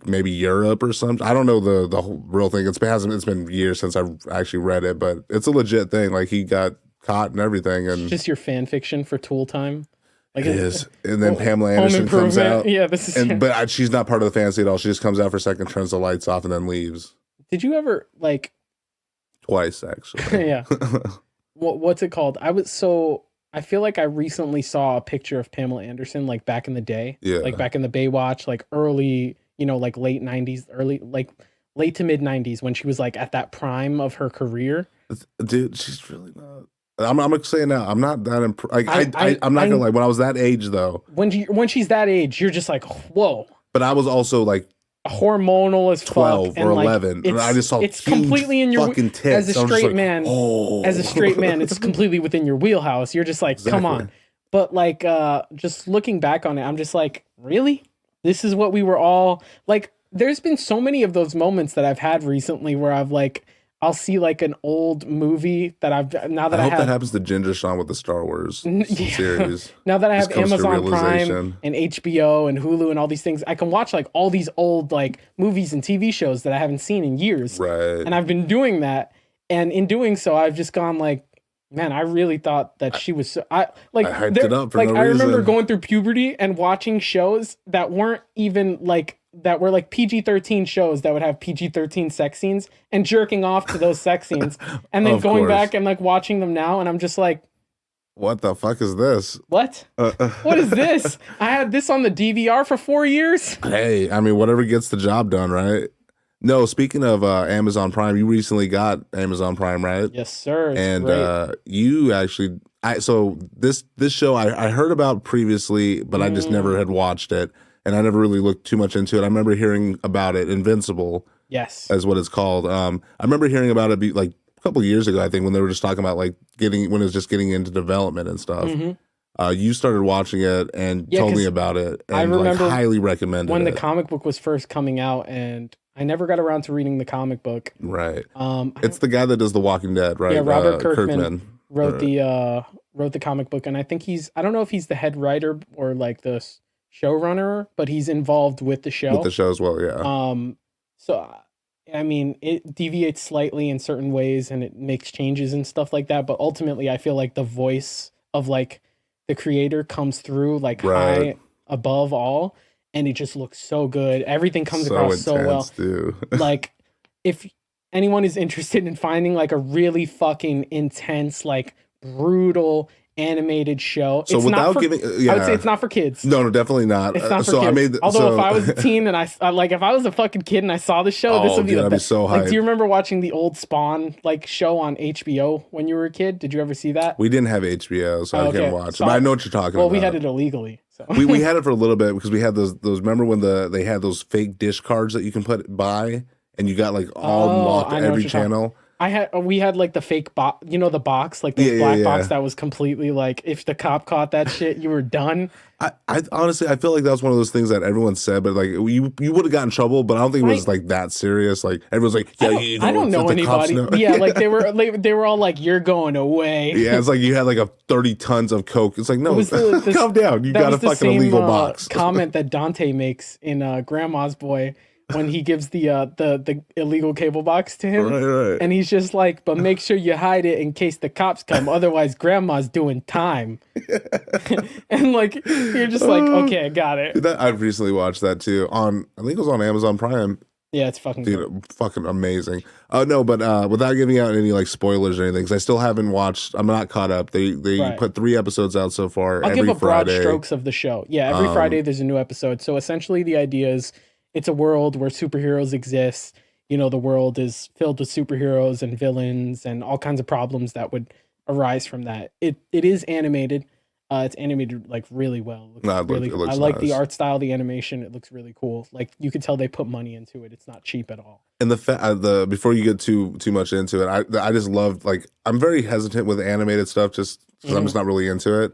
maybe Europe or something. I don't know the whole real thing. It's been years since I've actually read it, but it's a legit thing. Like, he got caught and everything. And it's just your fan fiction for Tool Time. Like, it is. And then Pamela Anderson comes out. Yeah, this is. But she's not part of the fantasy at all. She just comes out for a second, turns the lights off, and then leaves. Did you ever like? Twice, actually. Yeah. What's it called? I feel like I recently saw a picture of Pamela Anderson, like back in the day. Yeah. Like back in the Baywatch, like early, like late 90s, late to mid 90s, when she was like at that prime of her career. Dude, she's really not. I'm gonna say it now. I'm not that impressed. I'm not gonna lie. When I was that age, though, when she's that age, you're just like, whoa. But I was also like hormonal as 12 fuck, or and 11. Like, I just saw it's completely in your fucking tits. as a straight man. Oh. As a straight man, it's completely within your wheelhouse. You're just like, come on. But like, just looking back on it, I'm just like, really? This is what we were all like. There's been so many of those moments that I've had recently where I'll see like an old movie that I hope that happens to Ginger Sean with the Star Wars series. Now that I have Amazon Prime and HBO and Hulu and all these things, I can watch like all these old like movies and TV shows that I haven't seen in years. Right. And I've been doing that. And in doing so, I've just gone like, man, I really thought that she was I hyped it up for like no I remember reason. going through puberty and watching shows that weren't even like that were like PG-13 shows that would have PG-13 sex scenes and jerking off to those sex scenes and then going back and like watching them now, and I'm just like, what the fuck is this? What? What is this? I had this on the DVR for 4 years. Hey, I mean, whatever gets the job done, right? No, speaking of Amazon Prime, you recently got Amazon Prime, right? Yes, sir. And you actually, so this show I heard about previously, but I just never had watched it, and I never really looked too much into it. I remember hearing about it, Invincible. Yes, is what it's called. I remember hearing about it like a couple of years ago, I think, when they were just talking about like when it was just getting into development and stuff. You started watching it and told me about it, and I remember like highly recommended when it. the comic book was first coming out, and I never got around to reading the comic book. Right. It's the guy that does The Walking Dead, right? Yeah, Robert Kirkman wrote the comic book, and I think I don't know if he's the head writer or like the showrunner, but he's involved with the show. With the show as well, yeah. So I mean, it deviates slightly in certain ways and it makes changes and stuff like that, but ultimately I feel like the voice of like the creator comes through like high above all, and it just looks so good. Everything comes across so well. Dude. Like, if anyone is interested in finding like a really fucking intense, like brutal animated show, so it's without not for, giving, I would say it's not for kids. No, definitely not. It's not for kids. Although if I was a teen and I like, if I was a fucking kid and I saw the show, this would be the best. So like, do you remember watching the old Spawn like show on HBO when you were a kid? Did you ever see that? We didn't have HBO, so I can't watch. But I know what you're talking about. Well, we had it illegally. So. we had it for a little bit because we had those. Remember when they had those fake dish cards that you can buy, and you got like unlocked every channel. We had like the fake box, the box, like the black box that was completely like, if the cop caught that shit, you were done. I honestly, I feel like that was one of those things that everyone said, but like you would have gotten in trouble, but I don't think it was like that serious. Like everyone's like, yeah, I don't know anybody. Yeah, like they were all like, you're going away. Yeah, it's like you had like 30 tons of coke. It's like, no, calm down. You got a fucking illegal box. Comment that Dante makes in Grandma's Boy, when he gives the illegal cable box to him, right. And he's just like, but make sure you hide it in case the cops come, otherwise grandma's doing time. And like, you're just like, okay, I got it. I've recently watched that too I think it was on Amazon Prime. Yeah, it's fucking good. Fucking amazing. No, but without giving out any like spoilers or anything, because I still haven't watched. I'm not caught up. They put 3 episodes out so far. I'll every give a Friday. broad strokes of the show. Yeah, every Friday there's a new episode. So essentially the idea is, it's a world where superheroes exist. The world is filled with superheroes and villains and all kinds of problems that would arise from that. It is animated. It's animated like really well. It looks I like the nice. art style, the animation. It looks really cool. Like you could tell they put money into it. It's not cheap at all. And the before you get too much into it, I just loved, like, I'm very hesitant with animated stuff just because I'm just not really into it.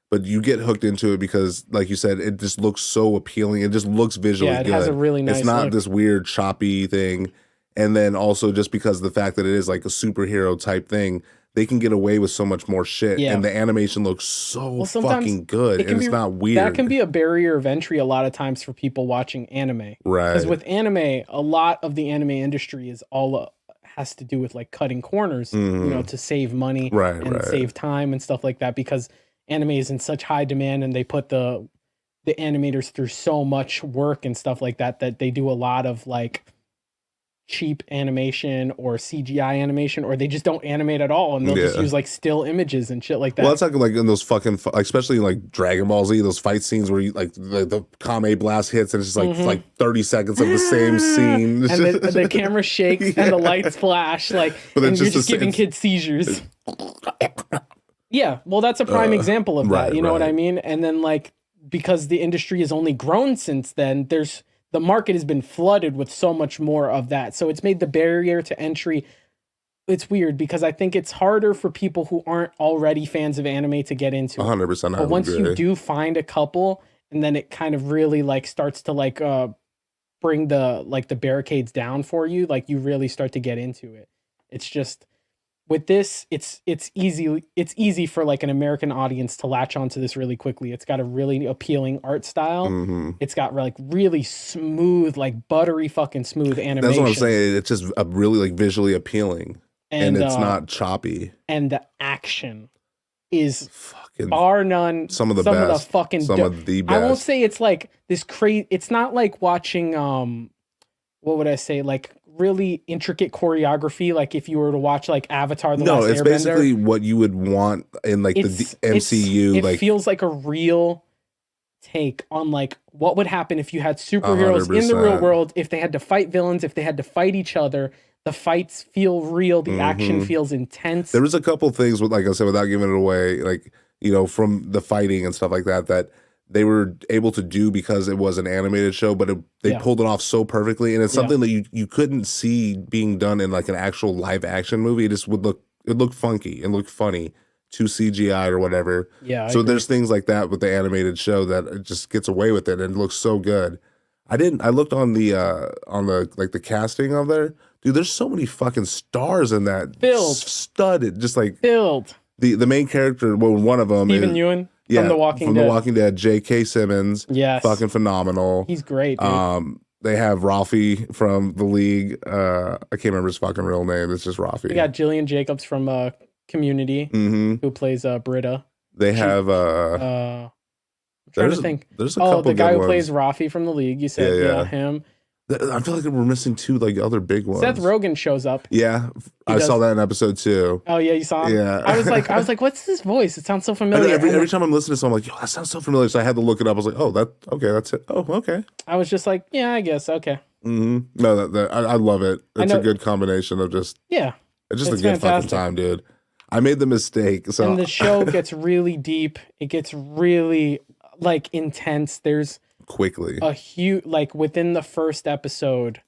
But you get hooked into it because, like you said, it just looks so appealing. It just looks visually good. It has a really nice It's not look. this weird choppy thing. And then also just because of the fact that it is like a superhero type thing, they can get away with so much more shit. Yeah. And the animation looks so fucking good. And it's not weird. That can be a barrier of entry a lot of times for people watching anime. Right. Because with anime, a lot of the anime industry is all has to do with like cutting corners, you know, to save money and save time and stuff like that, because anime is in such high demand and they put the animators through so much work and stuff like that they do a lot of like cheap animation or CGI animation, or they just don't animate at all and they'll just use like still images and shit like that. Well, it's like in those fucking, especially like Dragon Ball Z, those fight scenes where you like the Kame blast hits and it's just like 30 seconds of the same scene. And the camera shakes and the lights flash, like, but and you're just giving kids seizures. Yeah, well, that's a prime example of that. You know what I mean? And then like, because the industry has only grown since then, the market has been flooded with so much more of that. So it's made the barrier to entry. It's weird because I think it's harder for people who aren't already fans of anime to get into it. 100%. But once you do find a couple, and then it kind of really like starts to like bring the barricades down for you, like you really start to get into it. It's just, with this, it's easy for like an American audience to latch onto this really quickly. It's got a really appealing art style. It's got like really smooth, like buttery fucking smooth animation. That's what I'm saying. It's just a really like visually appealing, and it's not choppy. And the action is fucking bar none some of the best. Of the best. I won't say it's like this crazy. It's not like watching what would I say, like really intricate choreography, like if you were to watch like Avatar the Last Airbender. No, it's basically what you would want in like the MCU. It feels like a real take on like what would happen if you had superheroes 100%. In the real world, if they had to fight villains, if they had to fight each other. The fights feel real, the action feels intense. There was a couple things with, like I said, without giving it away, like, you know, from the fighting and stuff like that they were able to do because it was an animated show, but they pulled it off so perfectly. And it's something that you couldn't see being done in like an actual live action movie. It just it looked funky and looked funny to CGI or whatever. Yeah. So there's things like that with the animated show that it just gets away with it and it looks so good. I looked on the like the casting of there. Dude, there's so many fucking stars in that. Studded. Just like filled. The main character, well, one of them Stephen Ewan. From The Walking Dead. J.K. Simmons. Yes. Fucking phenomenal. He's great, dude. They have Ralphie from The League. I can't remember his fucking real name. It's just Ralphie. They got Jillian Jacobs from Community, who plays Britta. They have I'm trying to think. There's a couple the guy who ones. plays Ralphie from The League. You said him. I feel like we're missing two like other big ones. Seth Rogen shows up. Yeah, I saw that in episode 2. Oh yeah, you saw him. Yeah, I was like, what's this voice? It sounds so familiar. Every time I'm listening to someone, I'm like, yo, that sounds so familiar. So I had to look it up. I was like, oh, that's it. Oh, okay. I was just like, yeah, I guess okay. No, I love it. It's a good combination of just it's just a good fucking time, dude. I made the mistake. So and the show gets really deep. It gets really like intense. There's quickly a huge like within the first episode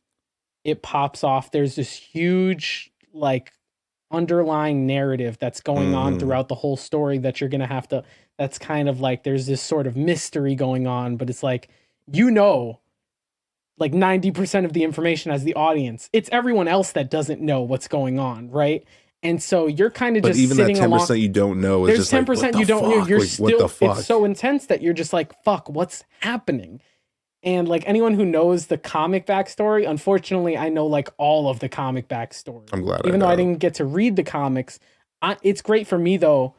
it pops off. There's this huge like underlying narrative that's going on throughout the whole story that you're gonna have to, that's kind of like there's this sort of mystery going on, but it's like, you know, like 90% of the information as the audience, it's everyone else that doesn't know what's going on, right? And so you're kind of just even sitting that 10% along. You don't know is there's just 10% like, you don't know. You're like, still, it's so intense that you're just like, fuck, what's happening? And like anyone who knows the comic backstory, unfortunately, I know like all of the comic backstory. I'm glad. Even though I didn't get to read the comics, it's great for me though,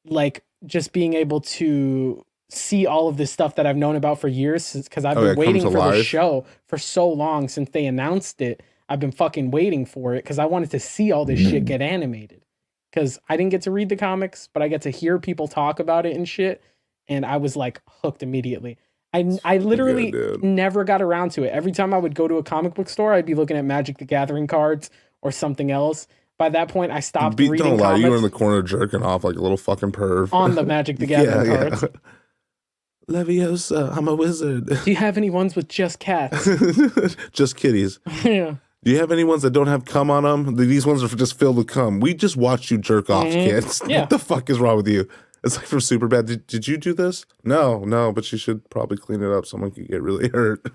like just being able to see all of this stuff that I've known about for years, because I've been waiting for the show for so long since they announced it. I've been fucking waiting for it because I wanted to see all this shit get animated. Because I didn't get to read the comics, but I get to hear people talk about it and shit. And I was like hooked immediately. I literally never got around to it. Every time I would go to a comic book store, I'd be looking at Magic the Gathering cards or something else. by that point, I stopped reading Don't lie, comics. you were in the corner jerking oach like a little fucking perv. On the Magic the Gathering cards. Leviosa, I'm a wizard. Do you have any ones with just cats? Just kitties. Yeah. Do you have any ones that don't have cum on them? These ones are just filled with cum. We just watched you jerk off, kids. Yeah. What the fuck is wrong with you? It's like from Superbad. Did you do this? No, but you should probably clean it up. Someone could get really hurt.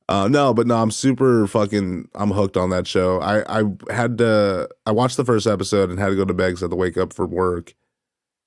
No, I'm super fucking, I'm hooked on that show. I watched the first episode and had to go to bed because I had to wake up for work.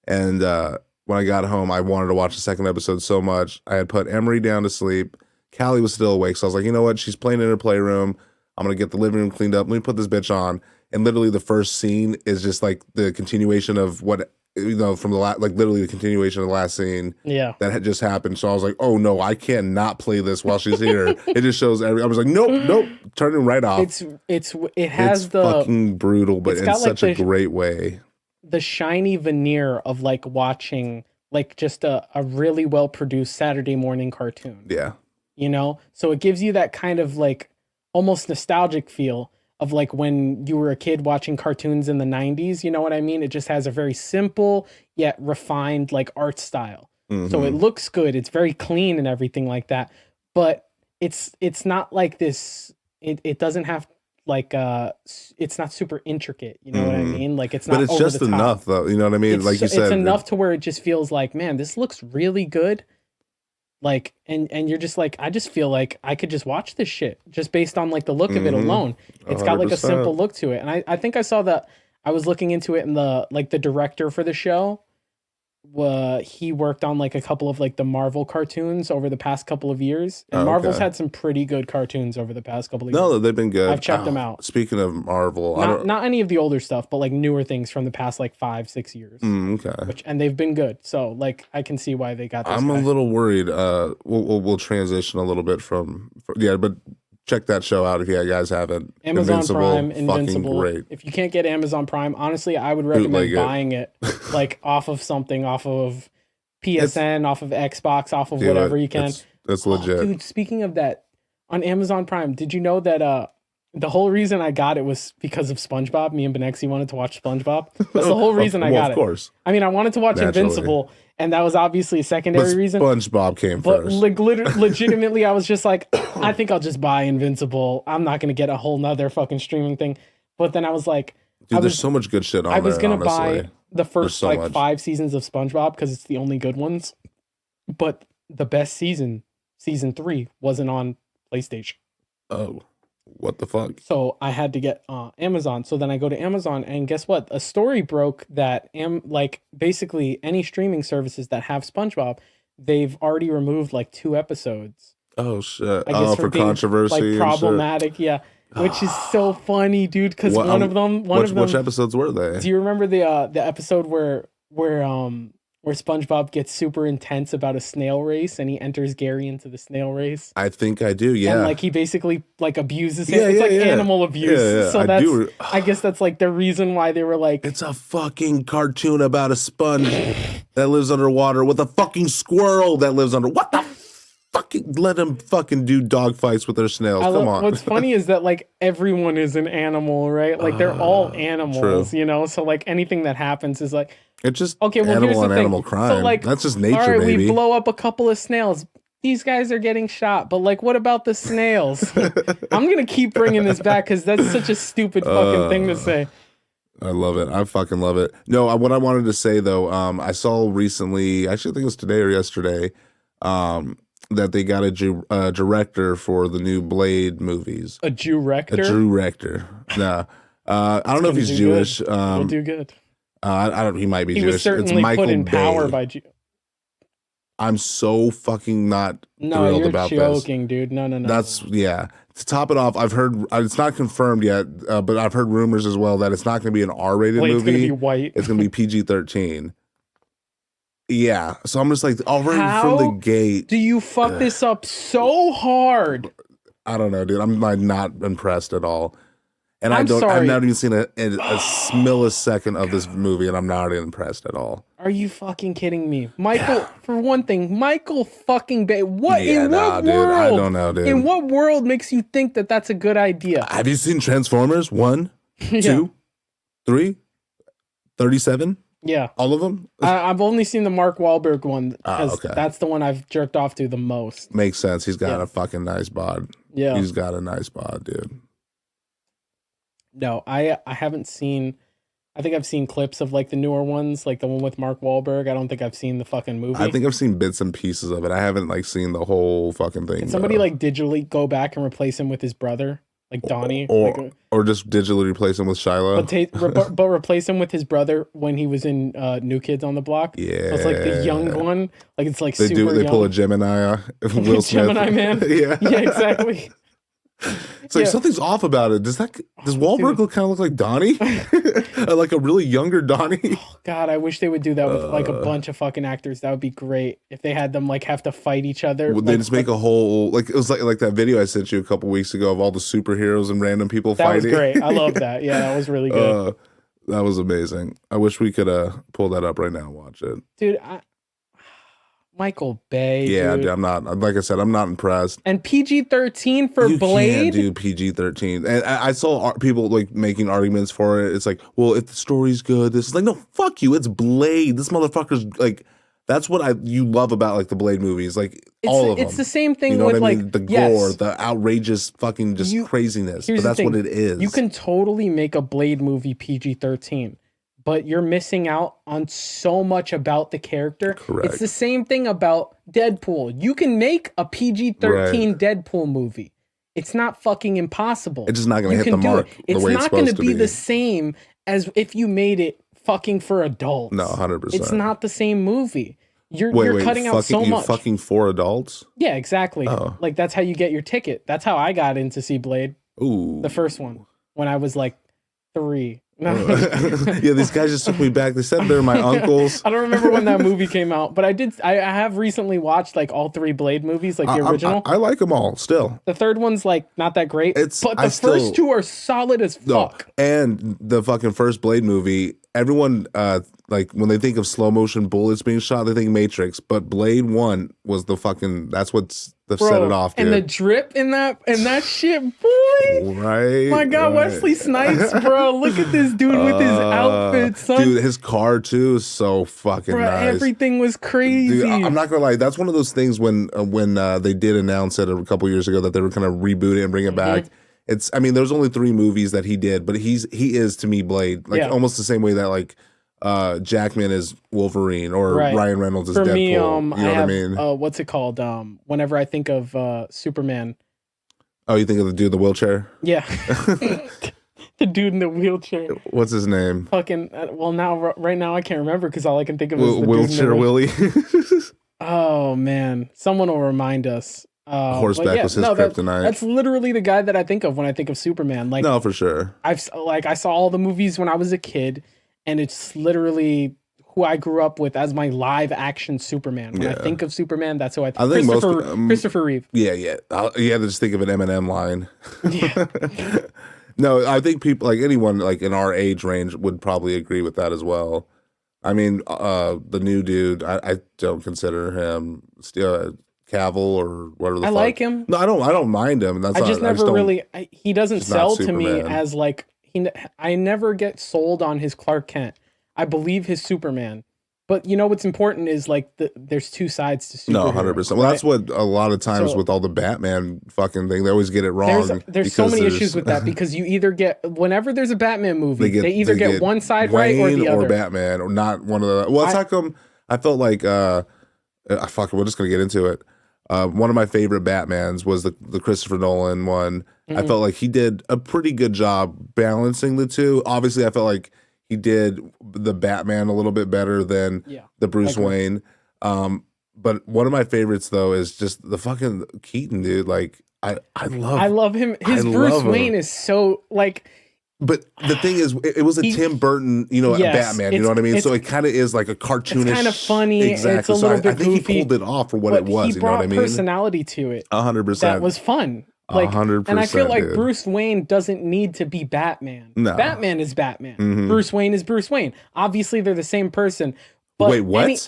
And when I got home, I wanted to watch the second episode so much. I had put Emery down to sleep. Callie was still awake. So I was like, you know what? She's playing in her playroom. I'm going to get the living room cleaned up. Let me put this bitch on. And literally the first scene is just like the continuation of what, from the like literally the continuation of the last scene that had just happened. So I was like, oh no, I can't not play this while she's here. It just shows I was like, nope, turn it right off. It's fucking brutal, but in such a great way. The shiny veneer of like watching like just a really well produced Saturday morning cartoon. Yeah. So it gives you that kind of like almost nostalgic feel of like when you were a kid watching cartoons in the 90s, you know what I mean? It just has a very simple yet refined like art style. So it looks good. It's very clean and everything like that. But it's not like this. It doesn't have like it's not super intricate. You know what I mean? Like it's not. But it's over just the top. enough though. You know what I mean? Like you said, it's enough to where it just feels like, man, this looks really good. Like, and you're just like, I just feel like I could just watch this shit just based on like the look of it alone. It's 100%. Got like a simple look to it. And I think I saw that I was looking into it, and the director for the show, he worked on like a couple of like the Marvel cartoons over the past couple of years. And Marvel's had some pretty good cartoons over the past couple of years. No, they've been good. I've checked them out. Speaking of Marvel, not any of the older stuff, but like newer things from the past like 5-6 years. Okay. And they've been good. So like I can see why they got this. I'm a little worried. We'll transition a little bit from but check that show out if you guys haven't. Amazon Prime, Invincible. Great. If you can't get Amazon Prime, honestly, I would recommend buying it like off of PSN, off of Xbox, off of whatever you can. That's legit. Dude, speaking of that, on Amazon Prime, did you know that the whole reason I got it was because of SpongeBob? Me and Benexi wanted to watch SpongeBob. That's the whole reason I got it. Of course. I mean, I wanted to watch Invincible, and that was obviously a secondary reason. SpongeBob came first. Legitimately, I was just like, I think I'll just buy Invincible. I'm not going to get a whole nother fucking streaming thing. But then I was like... Dude, there's so much good shit on there, I was going to buy the first 5 seasons of SpongeBob because it's the only good ones. But the best season 3, wasn't on PlayStation. Oh, what the fuck? So I had to get Amazon. So then I go to Amazon, and guess what? A story broke that basically any streaming services that have SpongeBob, they've already removed like 2 episodes. Oh shit! For controversy, like problematic, yeah. Which is so funny, dude. Because which episodes were they? Do you remember the episode where SpongeBob gets super intense about a snail race and he enters Gary into the snail race? I think I do, yeah. And like he basically like abuses him. It's like animal abuse. Yeah. So I guess that's like the reason why they were like, it's a fucking cartoon about a sponge that lives underwater with a fucking squirrel that lives under. What the fucking, let them fucking do dog fights with their snails. Come on. What's funny is that like everyone is an animal, right? Like they're all animals, you know? So like anything that happens is like, it's just animal on animal crime. So like, that's just nature, all right, baby. We blow up a couple of snails. These guys are getting shot, but like, what about the snails? I'm gonna keep bringing this back because that's such a stupid fucking thing to say. I love it. I fucking love it. No, what I wanted to say though, I saw recently, actually I think it was today or yesterday, that they got a director for the new Blade movies. A Jew-rector? A Jew-rector. No. I don't know if he's Jewish. He'll do good. I don't. He might be Jewish. He was certainly put in power by Jew. I'm so fucking not thrilled about this. No, you're joking, dude. No. That's, yeah. To top it off, I've heard, it's not confirmed yet, but I've heard rumors as well that it's not going to be an R-rated movie. It's going to be white. It's going to be PG-13. Yeah. So I'm just like, already from the gate. Do you fuck this up so hard? I don't know, dude. I'm not impressed at all. And I've not even seen a millisecond of this movie, and I'm not impressed at all. Are you fucking kidding me? Michael, for one thing, Michael fucking Bay. What in what world? Dude, I don't know, dude. In what world makes you think that that's a good idea? Have you seen Transformers 1? Yeah. 2, 3, 37. Yeah. All of them? I've only seen the Mark Wahlberg one because okay. that's the one I've jerked off to the most. Makes sense. He's got a fucking nice bod. Yeah. He's got a nice bod, dude. No, I haven't seen. I think I've seen clips of like the newer ones, like the one with Mark Wahlberg. I don't think I've seen the fucking movie. I think I've seen bits and pieces of it. I haven't like seen the whole fucking thing. Can somebody like digitally go back and replace him with his brother? Like Donnie, or just digitally replace him with Shiloh, but replace him with his brother when he was in New Kids on the Block. Yeah, so it's like the young one, like it's like they super They young. pull a Gemini, Will Smith. Gemini man. Yeah, exactly. It's like something's off about it. Does Wahlberg kind of look like Donnie? Like a really younger Donnie? Oh, God, I wish they would do that with like a bunch of fucking actors. That would be great if they had them like have to fight each other. Would they just make a whole like it was like that video I sent you a couple weeks ago of all the superheroes and random people fighting? That was great. I love that. Yeah, that was really good. That was amazing. I wish we could pull that up right now and watch it. Dude, Michael Bay. Yeah, dude. I'm not. Like I said, I'm not impressed. And PG-13 for Blade. You can't do PG-13. And I saw people like making arguments for it. It's like, well, if the story's good, this is like, no, fuck you. It's Blade. This motherfucker's like, that's what you love about like the Blade movies. Like all of them. It's the same thing with what I mean? like The gore, the outrageous fucking just craziness. But that's what it is. You can totally make a Blade movie PG-13. But you're missing out on so much about the character. Correct. It's the same thing about Deadpool. You can make a PG-13 Deadpool movie. It's not fucking impossible. It's just not going to hit the mark. It's not going to be the same as if you made it fucking for adults. No, 100%. It's not the same movie. You're cutting out so much. Fucking for adults? Yeah, exactly. Oh. Like that's how you get your ticket. That's how I got in to see Blade. Ooh. The first one when I was like 3. Yeah, these guys just took me back. They said they're my uncles. I don't remember when that movie came out, but I have recently watched like all 3 Blade movies, like the original. I like them all still. The third one's like not that great, but the first 2 are solid as fuck. No, and the fucking first Blade movie, everyone like when they think of slow motion bullets being shot, they think Matrix, but Blade 1 was the fucking set it off, dude. And the drip in that shit, boy. Right. My God, right. Wesley Snipes, bro. Look at this dude with his outfit, son. Dude, his car too is so fucking nice. Everything was crazy. Dude, I'm not gonna lie. That's one of those things when they did announce it a couple years ago that they were gonna reboot it and bring it back. There's only 3 movies that he did, but he is to me Blade, like almost the same way that like Jackman is Wolverine or Ryan Reynolds is Deadpool. Me, you know what I mean? What's it called? Whenever I think of Superman. Oh, you think of the dude in the wheelchair? Yeah. The dude in the wheelchair. What's his name? Fucking, right now I can't remember because all I can think of is the Wheelchair Willie. Oh, man. Someone will remind us. Horseback was his kryptonite. That's literally the guy that I think of when I think of Superman. Like, no, for sure. I saw all the movies when I was a kid, and it's literally who I grew up with as my live action Superman. When I think of Superman, that's who I think. Christopher Reeve. Yeah. You have to just think of an Eminem line. Yeah. No, I think people like anyone like in our age range would probably agree with that as well. I mean, the new dude, I don't consider him still Cavill or whatever the fuck. I like him. No, I don't mind him. He doesn't sell to me as like I never get sold on his Clark Kent. I believe his Superman. But you know what's important is like there's 2 sides to Superman. No, 100%. Well, that's what a lot of times with all the Batman fucking thing, they always get it wrong. There's so many issues with that because you either get whenever there's a Batman movie, they either get one side Wayne right or the other. Or Batman, or not one of the. Well, it's how come I felt like we're just gonna get into it. One of my favorite Batmans was the Christopher Nolan one. I felt like he did a pretty good job balancing the 2. Obviously, I felt like he did the Batman a little bit better than the Bruce Wayne. But one of my favorites though is just the fucking Keaton dude. Like I love him. His Bruce Wayne is so like. But the thing is, it was a Tim Burton, Batman. You know what I mean? So it kind of is like a cartoonish. It's kind of funny. Exactly. It's a little bit goofy. I think he pulled it off for what it was. You know what I mean? He brought personality to it. 100%. That was fun. Like 100%. And I feel like dude. Bruce Wayne doesn't need to be Batman. No. Batman is Batman. Bruce Wayne is Bruce Wayne. Obviously, they're the same person. But wait, what?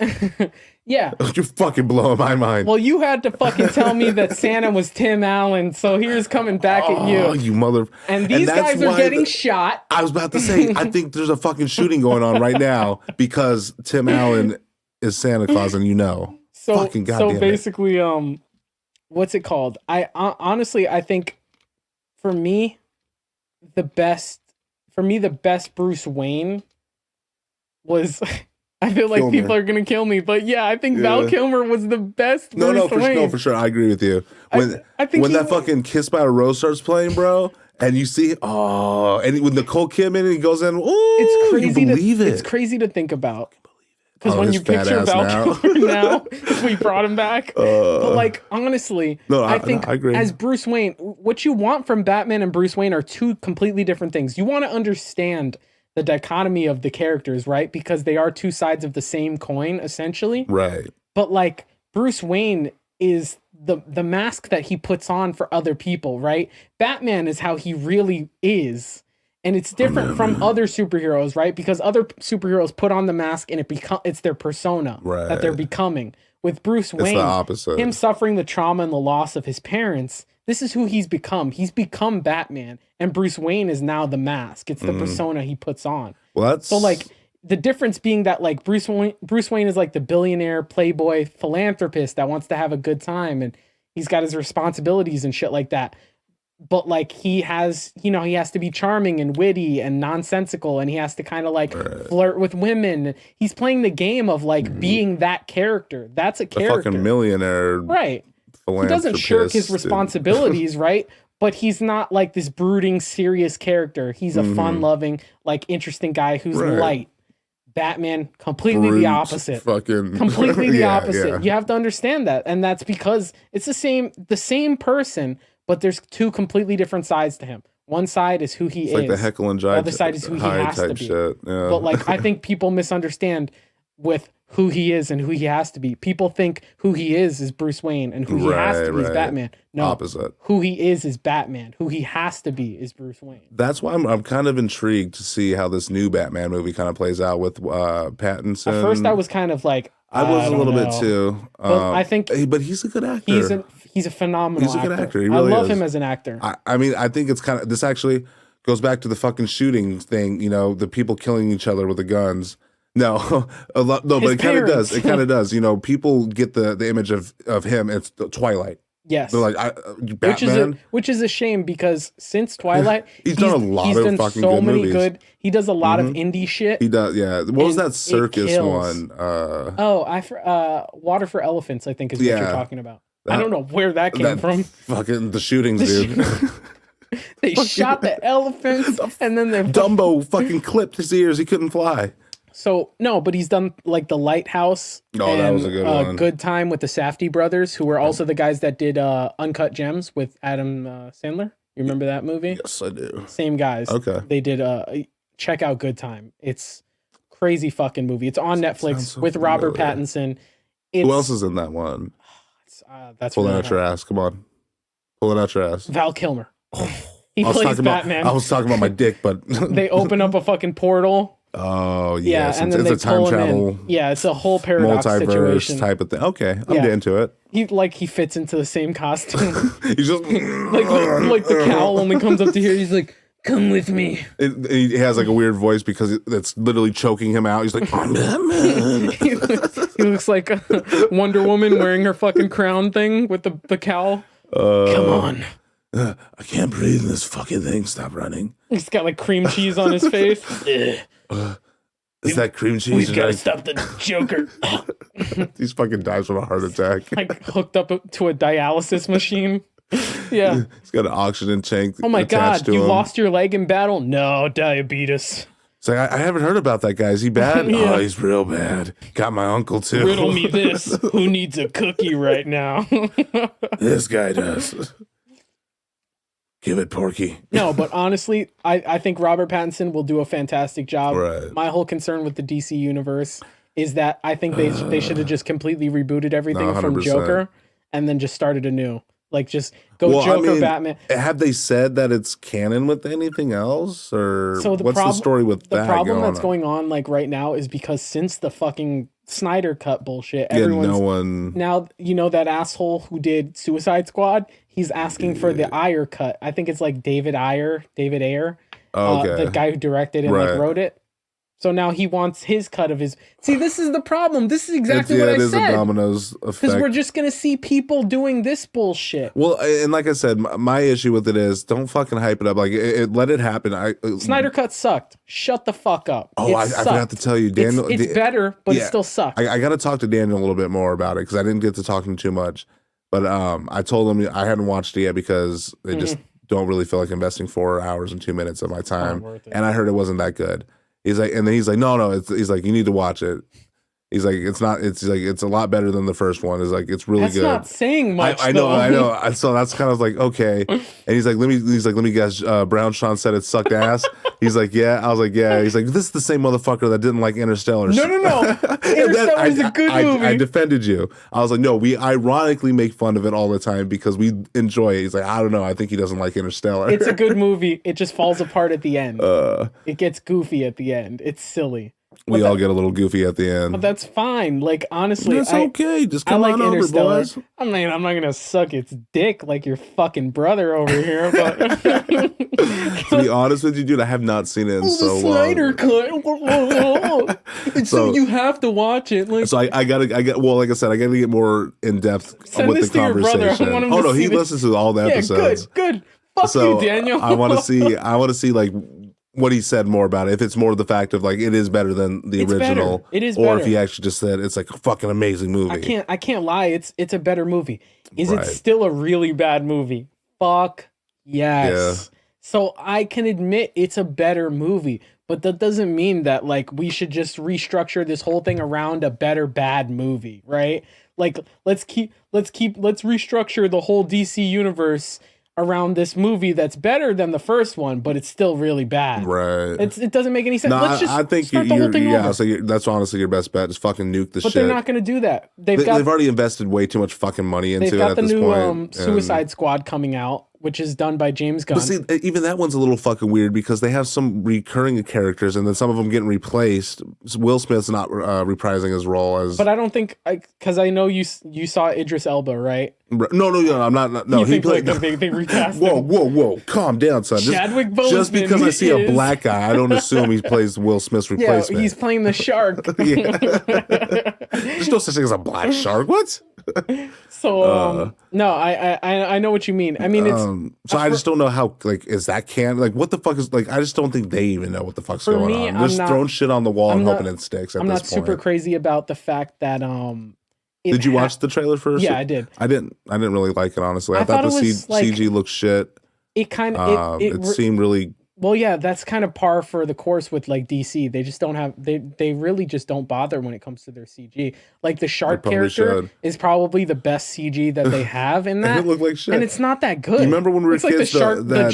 Yeah. You're fucking blowing my mind. Well, you had to fucking tell me that Santa was Tim Allen, so here's coming back at you. Oh, you mother... And these guys are getting shot. I was about to say, I think there's a fucking shooting going on right now because Tim Allen is Santa Claus, and So basically, what's it called? I honestly, I think for me, the best Bruce Wayne was... I feel like Kilmer. People are gonna kill me, but yeah, I think Val Kilmer was the best. Bruce Wayne. For sure, I agree with you. When I think that fucking Kiss by a Rose starts playing, bro, and you see, and when Nicole Kidman and he goes in, it's crazy. You believe it. It's crazy to think about. Because when you picture Val Kilmer now, we brought him back. But like, honestly, I think I agree. As Bruce Wayne, what you want from Batman and Bruce Wayne are two completely different things. You want to understand the dichotomy of the characters, right? Because they are two sides of the same coin, essentially. Right. But like, Bruce Wayne is the mask that he puts on for other people, right? Batman is how he really is. And it's different from other superheroes, right? Because other superheroes put on the mask and it's their persona that they're becoming. With Bruce Wayne, the opposite. Him suffering the trauma and the loss of his parents, this is who he's become. He's become Batman, and Bruce Wayne is now the mask. It's the persona he puts on. Well, so like the difference being that like Bruce Wayne is like the billionaire playboy philanthropist that wants to have a good time, and he's got his responsibilities and shit like that. But like he has to be charming and witty and nonsensical, and he has to kind of like flirt with women. He's playing the game of like being that character. That's a character. The fucking millionaire. Right. He doesn't shirk his responsibilities, right? But he's not like this brooding, serious character. He's a fun-loving, like interesting guy who's light. Batman, completely the opposite. Completely the opposite. Yeah. You have to understand that. And that's because it's the same person, but there's two completely different sides to him. One side is who he is. Like the Heckle and Jive. The other side is who he has to be. Shit. Yeah. But like, I think people misunderstand with who he is and who he has to be. People think who he is Bruce Wayne, and who he has to be is Batman. No, opposite. Who he is Batman. Who he has to be is Bruce Wayne. That's why I'm kind of intrigued to see how this new Batman movie kind of plays out with Pattinson. At first, I was kind of like, I was a little bit too. But I think, but he's a good actor. He's a phenomenal. He's a good actor. He really I love him as an actor. I mean, I think it's kind of, this actually goes back to the fucking shooting thing. The people killing each other with the guns. No, a lot. No, but it kind of does. It kind of does. People get the image of him. It's the Twilight. Yes, they're like Batman, which is a shame because since Twilight, he's done a lot of fucking good movies. He does a lot of indie shit. He does, yeah. What was that circus one? Water for Elephants, I think is what you're talking about. I don't know where that came from. Fucking the shootings, dude. They shot the elephants, and then they're Dumbo fucking clipped his ears. He couldn't fly. So no, but he's done like The Lighthouse. Oh, that was a good one. Good Time with the Safdie brothers, who were also the guys that did Uncut Gems with Adam Sandler. You remember that movie? Yes, I do. Same guys. Okay. They did check out Good Time. It's crazy fucking movie. It's on Netflix with Robert Pattinson. Who else is in that one? That's pull it out your ass. Come on, pull it out your ass. Val Kilmer. He plays Batman. I was talking about my dick, but they open up a fucking portal. Oh yeah, and then it's a time travel. Yeah, it's a whole paradox multiverse situation type of thing. Okay, I'm into it. He fits into the same costume. He's just like the cowl only comes up to here. He's like, "Come with me." He has like a weird voice because it's literally choking him out. He's like, "I'm Batman." He looks like Wonder Woman wearing her fucking crown thing with the cowl. Come on. I can't breathe in this fucking thing. Stop running. He's got like cream cheese on his face. Is that cream cheese? We've got to stop the Joker. He's fucking dies from a heart attack. Like hooked up to a dialysis machine. Yeah. He's got an oxygen tank. Oh my God, you lost your leg in battle? No, diabetes. It's like, I haven't heard about that guy. Is he bad? Yeah. Oh, he's real bad. Got my uncle too. Riddle me this. Who needs a cookie right now? This guy does. Give it, Porky. No, but honestly, I think Robert Pattinson will do a fantastic job. Right. My whole concern with the DC universe is that I think they should have just completely rebooted everything from Joker and then just started anew. Like just go Joker, Batman. Have they said that it's canon with anything else, or what's the story with that? The problem that's going on like right now is because since the fucking Snyder cut bullshit. Yeah, no one. Now, you know that asshole who did Suicide Squad? He's asking for the Ayer cut. I think it's like David Ayer, Okay. the guy who directed and like wrote it. So now he wants his cut of his. See, this is the problem. This is exactly what I said. It is a dominoes effect. Because we're just going to see people doing this bullshit. Well, and like I said, my issue with it is don't fucking hype it up. Like, let it happen. Snyder cut sucked. Shut the fuck up. Oh, I forgot to tell you, Daniel. It's better, but it still sucks. I got to talk to Daniel a little bit more about it because I didn't get to talk to him too much. But I told him I hadn't watched it yet because they just don't really feel like investing 4 hours and 2 minutes of my time. And I heard it wasn't that good. He's like, and then he's like, no. He's like, you need to watch it. He's like, it's not. It's like it's a lot better than the first one. It's like it's really good. That's not saying much. I know. So that's kind of like okay. And he's like, let me guess. Brown Sean said it sucked ass. He's like, yeah. I was like, yeah. He's like, this is the same motherfucker that didn't like Interstellar. No. Interstellar is a good movie. I defended you. I was like, no. We ironically make fun of it all the time because we enjoy it. He's like, I don't know. I think he doesn't like Interstellar. It's a good movie. It just falls apart at the end. It gets goofy at the end. It's silly. We all get a little goofy at the end. But that's fine. Like, honestly, that's okay. Just come on over, boys. I mean, I'm not gonna suck its dick like your fucking brother over here. But to be honest with you, dude, I have not seen it in so long. Snyder cut. So you have to watch it. Like, so I got. Well, like I said, I got to get more in depth with the conversation. Oh no, he listens to all the episodes. Good. Fuck you, Daniel. I want to see like what he said more about it. If it's more the fact of like it is better than the original, better. It is or better. if he actually just said it's like a fucking amazing movie. I can't lie. It's a better movie. Is it still a really bad movie? Fuck yes. Yeah. So I can admit it's a better movie, but that doesn't mean that like we should just restructure this whole thing around a better bad movie, right? Like let's restructure the whole DC universe around this movie that's better than the first one, but it's still really bad. Right. It doesn't make any sense. No, let's just I think start the whole thing over. So that's honestly your best bet. Just fucking nuke the shit. But they're not going to do that. They've already invested way too much fucking money into it at this point. They've got the new Suicide Squad coming out, which is done by James Gunn. But see, even that one's a little fucking weird because they have some recurring characters and then some of them getting replaced. Will Smith's not reprising his role as. But I don't think, because I know you saw Idris Elba, right? No, I'm not. No, he played. Like they recast him. Whoa! Calm down, son. Chadwick Boseman. Just because I see a black guy, I don't assume he plays Will Smith's replacement. Yeah, he's playing the shark. There's no such thing as a black shark. What? So no, I know what you mean. I mean, it's so I just don't know how like is that like what the fuck is like I just don't think they even know what the fuck's going on. They're just throwing shit on the wall and hoping it sticks. I'm not super crazy about the fact that Did you watch the trailer first? Yeah, I did. I didn't really like it honestly. I thought the CG looked shit. It kind of it seemed really. Well, yeah, that's kind of par for the course with like DC. They just don't have they really just don't bother when it comes to their CG. Like the shark character is probably the best CG that they have in that. It looked like shit, and it's not that good. You remember when we were kids? Like the shark, the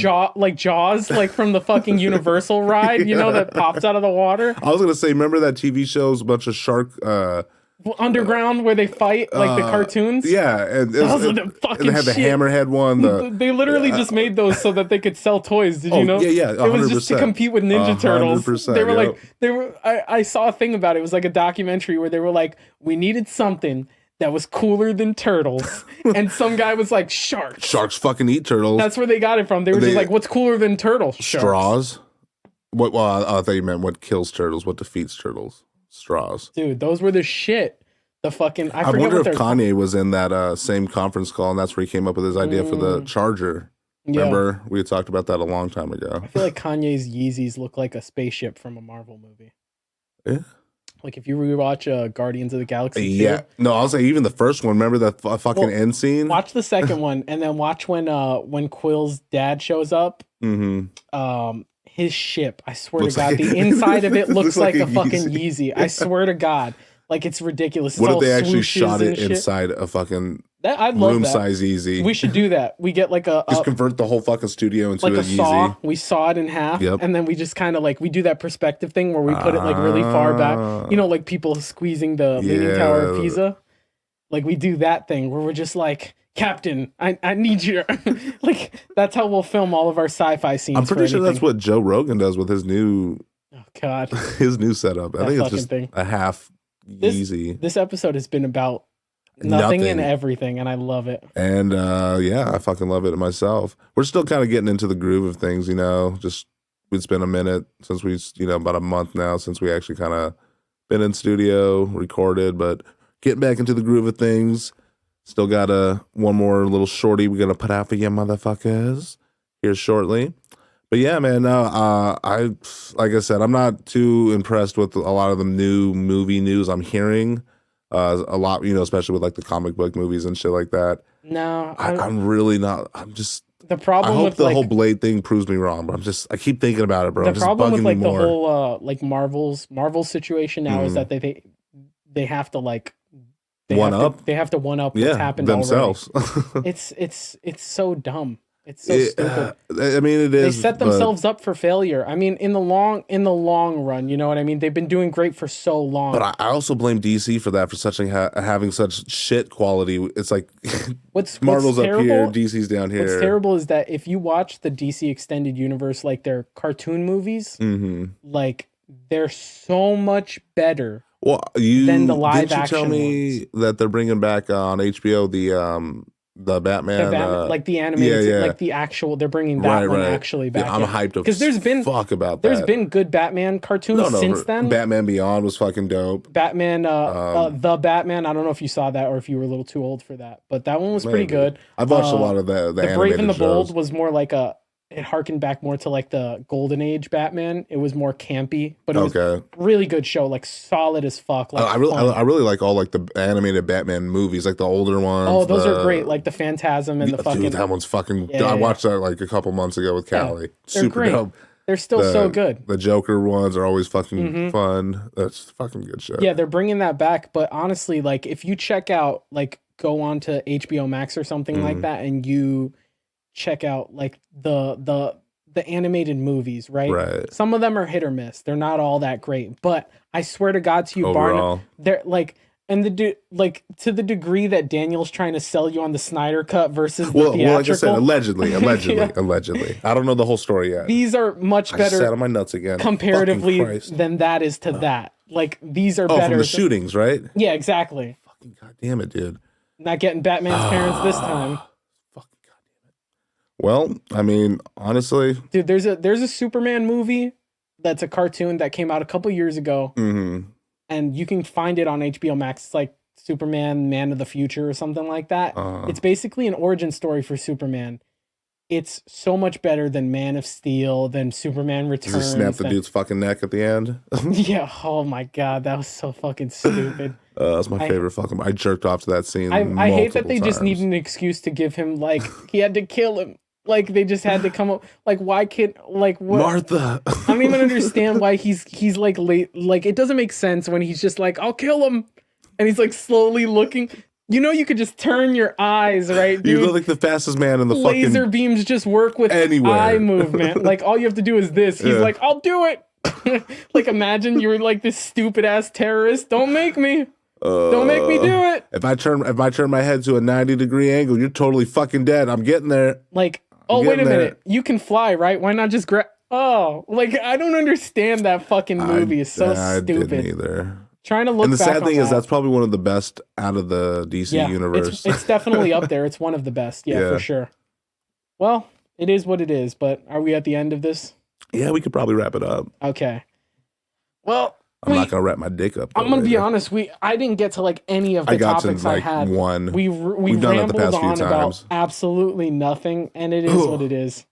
Jaws, like from the fucking Universal ride, you know, that pops out of the water. I was gonna say, remember that TV show's a bunch of shark. Underground where they fight like the cartoons. Yeah, and they had the hammerhead one. They literally just made those so that they could sell toys. Did you know? Yeah, 100%. It was just to compete with Ninja Turtles. They were I saw a thing about it. It was like a documentary where they were like, we needed something that was cooler than turtles, and some guy was like, sharks. Sharks fucking eat turtles. That's where they got it from. They were just like, what's cooler than turtles? Sharks. Straws. What? Well, I thought you meant what kills turtles. What defeats turtles? Straws. Dude, those were the shit. The fucking I wonder if Kanye was in that same conference call and that's where he came up with his idea for the charger. Remember? We had talked about that a long time ago. I feel like Kanye's Yeezys look like a spaceship from a Marvel movie. Yeah. Like if you rewatch Guardians of the Galaxy 2. Yeah. No, I'll say even the first one. Remember that fucking end scene? Watch the second one and then watch when Quill's dad shows up. Mm-hmm. His ship, I swear to God, the inside of it looks like a fucking Yeezy. I swear to God. Like it's ridiculous. It's what if they actually shot it inside a fucking room-size Yeezy? We should do that. We get like just convert the whole fucking studio into like a Yeezy. Saw. We saw it in half, and then we just kind of like we do that perspective thing where we put it like really far back. You know, like people squeezing the Leaning Tower of Pisa. Like we do that thing where we're just like, Captain, I need you. Like that's how we'll film all of our sci-fi scenes. I'm pretty sure that's what Joe Rogan does with his new. Oh God. His new setup. I think it's just a half easy. This episode has been about nothing and everything, and I love it. And yeah, I fucking love it myself. We're still kind of getting into the groove of things, you know. Just it's been a minute since about a month now since we actually kind of been in studio, recorded, but getting back into the groove of things. Still got one more little shorty we're gonna put out for you motherfuckers here shortly. But yeah, man, I like I said, I'm not too impressed with a lot of the new movie news I'm hearing. A lot, you know, especially with like the comic book movies and shit like that. No, I'm really not. I'm just the problem. I hope with the like, whole Blade thing proves me wrong, but I keep thinking about it, bro. The problem with like the whole like Marvel situation now is that they have to like they have to one up what's happened themselves. It's so dumb. It's so stupid. I mean, it is. They set themselves up for failure. I mean, in the long run, you know what I mean? They've been doing great for so long. But I also blame DC for that, for having such shit quality. It's like Marvel's up here, DC's down here. What's terrible is that if you watch the DC Extended Universe, like their cartoon movies, like they're so much better than the live action. Didn't you tell me that they're bringing back on HBO the Batman, like the animated, like the actual, they're bringing that one actually back. Yeah, I'm hyped up because there's been good Batman cartoons since then. Batman Beyond was fucking dope. Batman, the Batman. I don't know if you saw that or if you were a little too old for that, but that one was pretty good. I've watched a lot of the Brave and the Bold was more like it harkened back more to like the Golden Age Batman. It was more campy, but it was a really good show, like solid as fuck. Like I really like all like the animated Batman movies, like the older ones. Oh, those are great, like the Phantasm and the fucking. Dude, that one's fucking. I watched that like a couple months ago with Callie. They're Super great. dope. They're still so good. The Joker ones are always fucking fun. That's fucking good shit. Yeah, they're bringing that back. But honestly, like if you check out, like go on to HBO Max or something like that, and you check out like the animated movies, right? Some of them are hit or miss. They're not all that great, but I swear to God to you, Barnum, they're like, and like to the degree that Daniel's trying to sell you on the Snyder cut versus the theatrical. Well, like I said, allegedly. I don't know the whole story yet. These are much better. I sat on my nuts again. Comparatively than that is to that. Like these are better. From the shootings, right? Yeah, exactly. Fucking goddamn it, dude. Not getting Batman's parents this time. Well, I mean, honestly, dude, there's a Superman movie that's a cartoon that came out a couple years ago, and you can find it on HBO Max. It's like Superman, Man of the Future, or something like that. It's basically an origin story for Superman. It's so much better than Man of Steel, than Superman Returns. Does he snap the dude's fucking neck at the end? Yeah. Oh my God, that was so fucking stupid. That's my favorite fucking. I jerked off to that scene. I hate that they just need an excuse to give him like he had to kill him. Like they just had to come up. Like why like what? Martha. I don't even understand why he's like late. Like it doesn't make sense when he's just like, I'll kill him, and he's like slowly looking. You know, you could just turn your eyes, right, dude? You look like the fastest man in the laser fucking beams just work with eye movement. Like all you have to do is this. He's like, I'll do it. Like imagine you were like this stupid ass terrorist. Don't make me. Don't make me do it. If I turn my head to a 90-degree angle, you're totally fucking dead. I'm getting there. Like. Oh, wait a minute. You can fly, right? Why not just grab... Oh, like, I don't understand that fucking movie. It's so stupid. I didn't either. Trying to look And the back sad thing is that's probably one of the best out of the DC universe. It's definitely up there. It's one of the best. Yeah, for sure. Well, it is what it is, but are we at the end of this? Yeah, we could probably wrap it up. Okay. Well... I'm not gonna wrap my dick up. I'm gonna be honest. I didn't get to like any of the topics I had. One. We've done it the past few times about absolutely nothing, and it is what it is.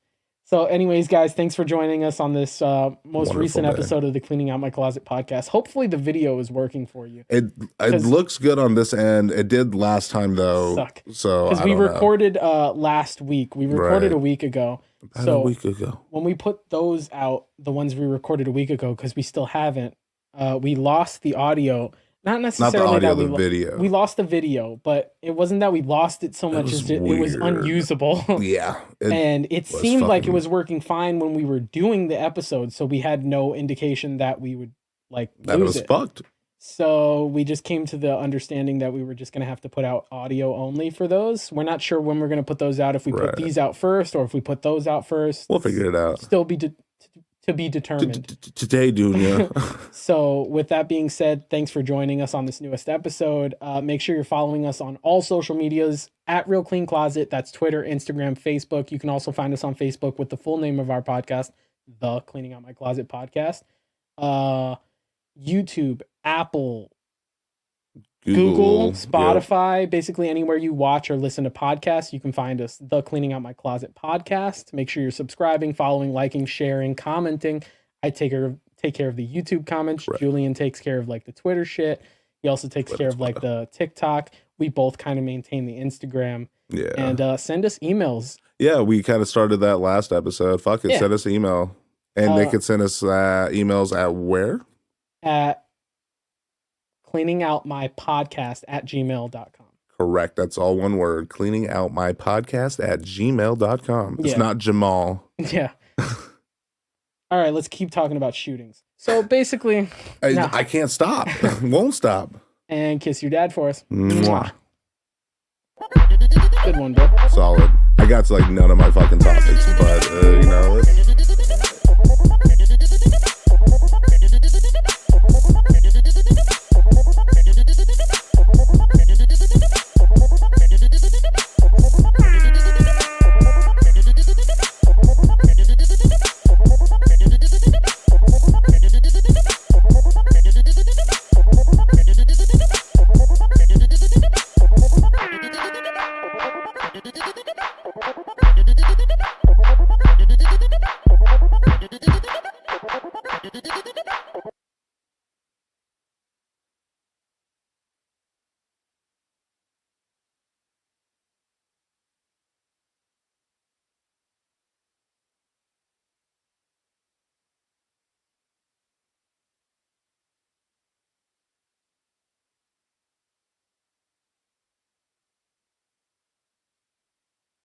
So, anyways, guys, thanks for joining us on this most recent episode of the Cleaning Out My Closet podcast. Hopefully, the video is working for you. It looks good on this end. It did last time though. So because we recorded last week. We recorded a week ago. A week ago. When we put those out, the ones we recorded a week ago, because we still haven't. We lost the audio, not necessarily the video. We lost the video, but it wasn't that we lost it so much as it was unusable. Yeah. And it seemed like it was working fine when we were doing the episode, so we had no indication that we would like lose it was fucked. So we just came to the understanding that we were just going to have to put out audio only for those. We're not sure when we're going to put those out, if we put these out first or if we put those out first. We'll figure it out. Still be To be determined. Today, Dunya. So with that being said, thanks for joining us on this newest episode. Make sure you're following us on all social medias at Real Clean Closet. That's Twitter, Instagram, Facebook. You can also find us on Facebook with the full name of our podcast, The Cleaning Out My Closet Podcast. YouTube, Apple, Google, Spotify, yep. Basically anywhere you watch or listen to podcasts, you can find us, The Cleaning Out My Closet Podcast. Make sure you're subscribing, following, liking, sharing, commenting. I take care of the YouTube comments. Correct. Julian takes care of like the Twitter shit. He also takes care of like the TikTok. We both kind of maintain the Instagram. Yeah. And send us emails. Yeah, we kind of started that last episode. Fuck it, send us an email. And they could send us emails at where? At cleaningoutmypodcast@gmail.com. Correct. That's all one word. cleaningoutmypodcast@gmail.com. It's not Jamal. Yeah. All right, let's keep talking about shootings. So basically, I can't stop. Won't stop. And kiss your dad for us. Mwah. Good one, bro. Solid. I got to like none of my fucking topics, but you know. Thank you.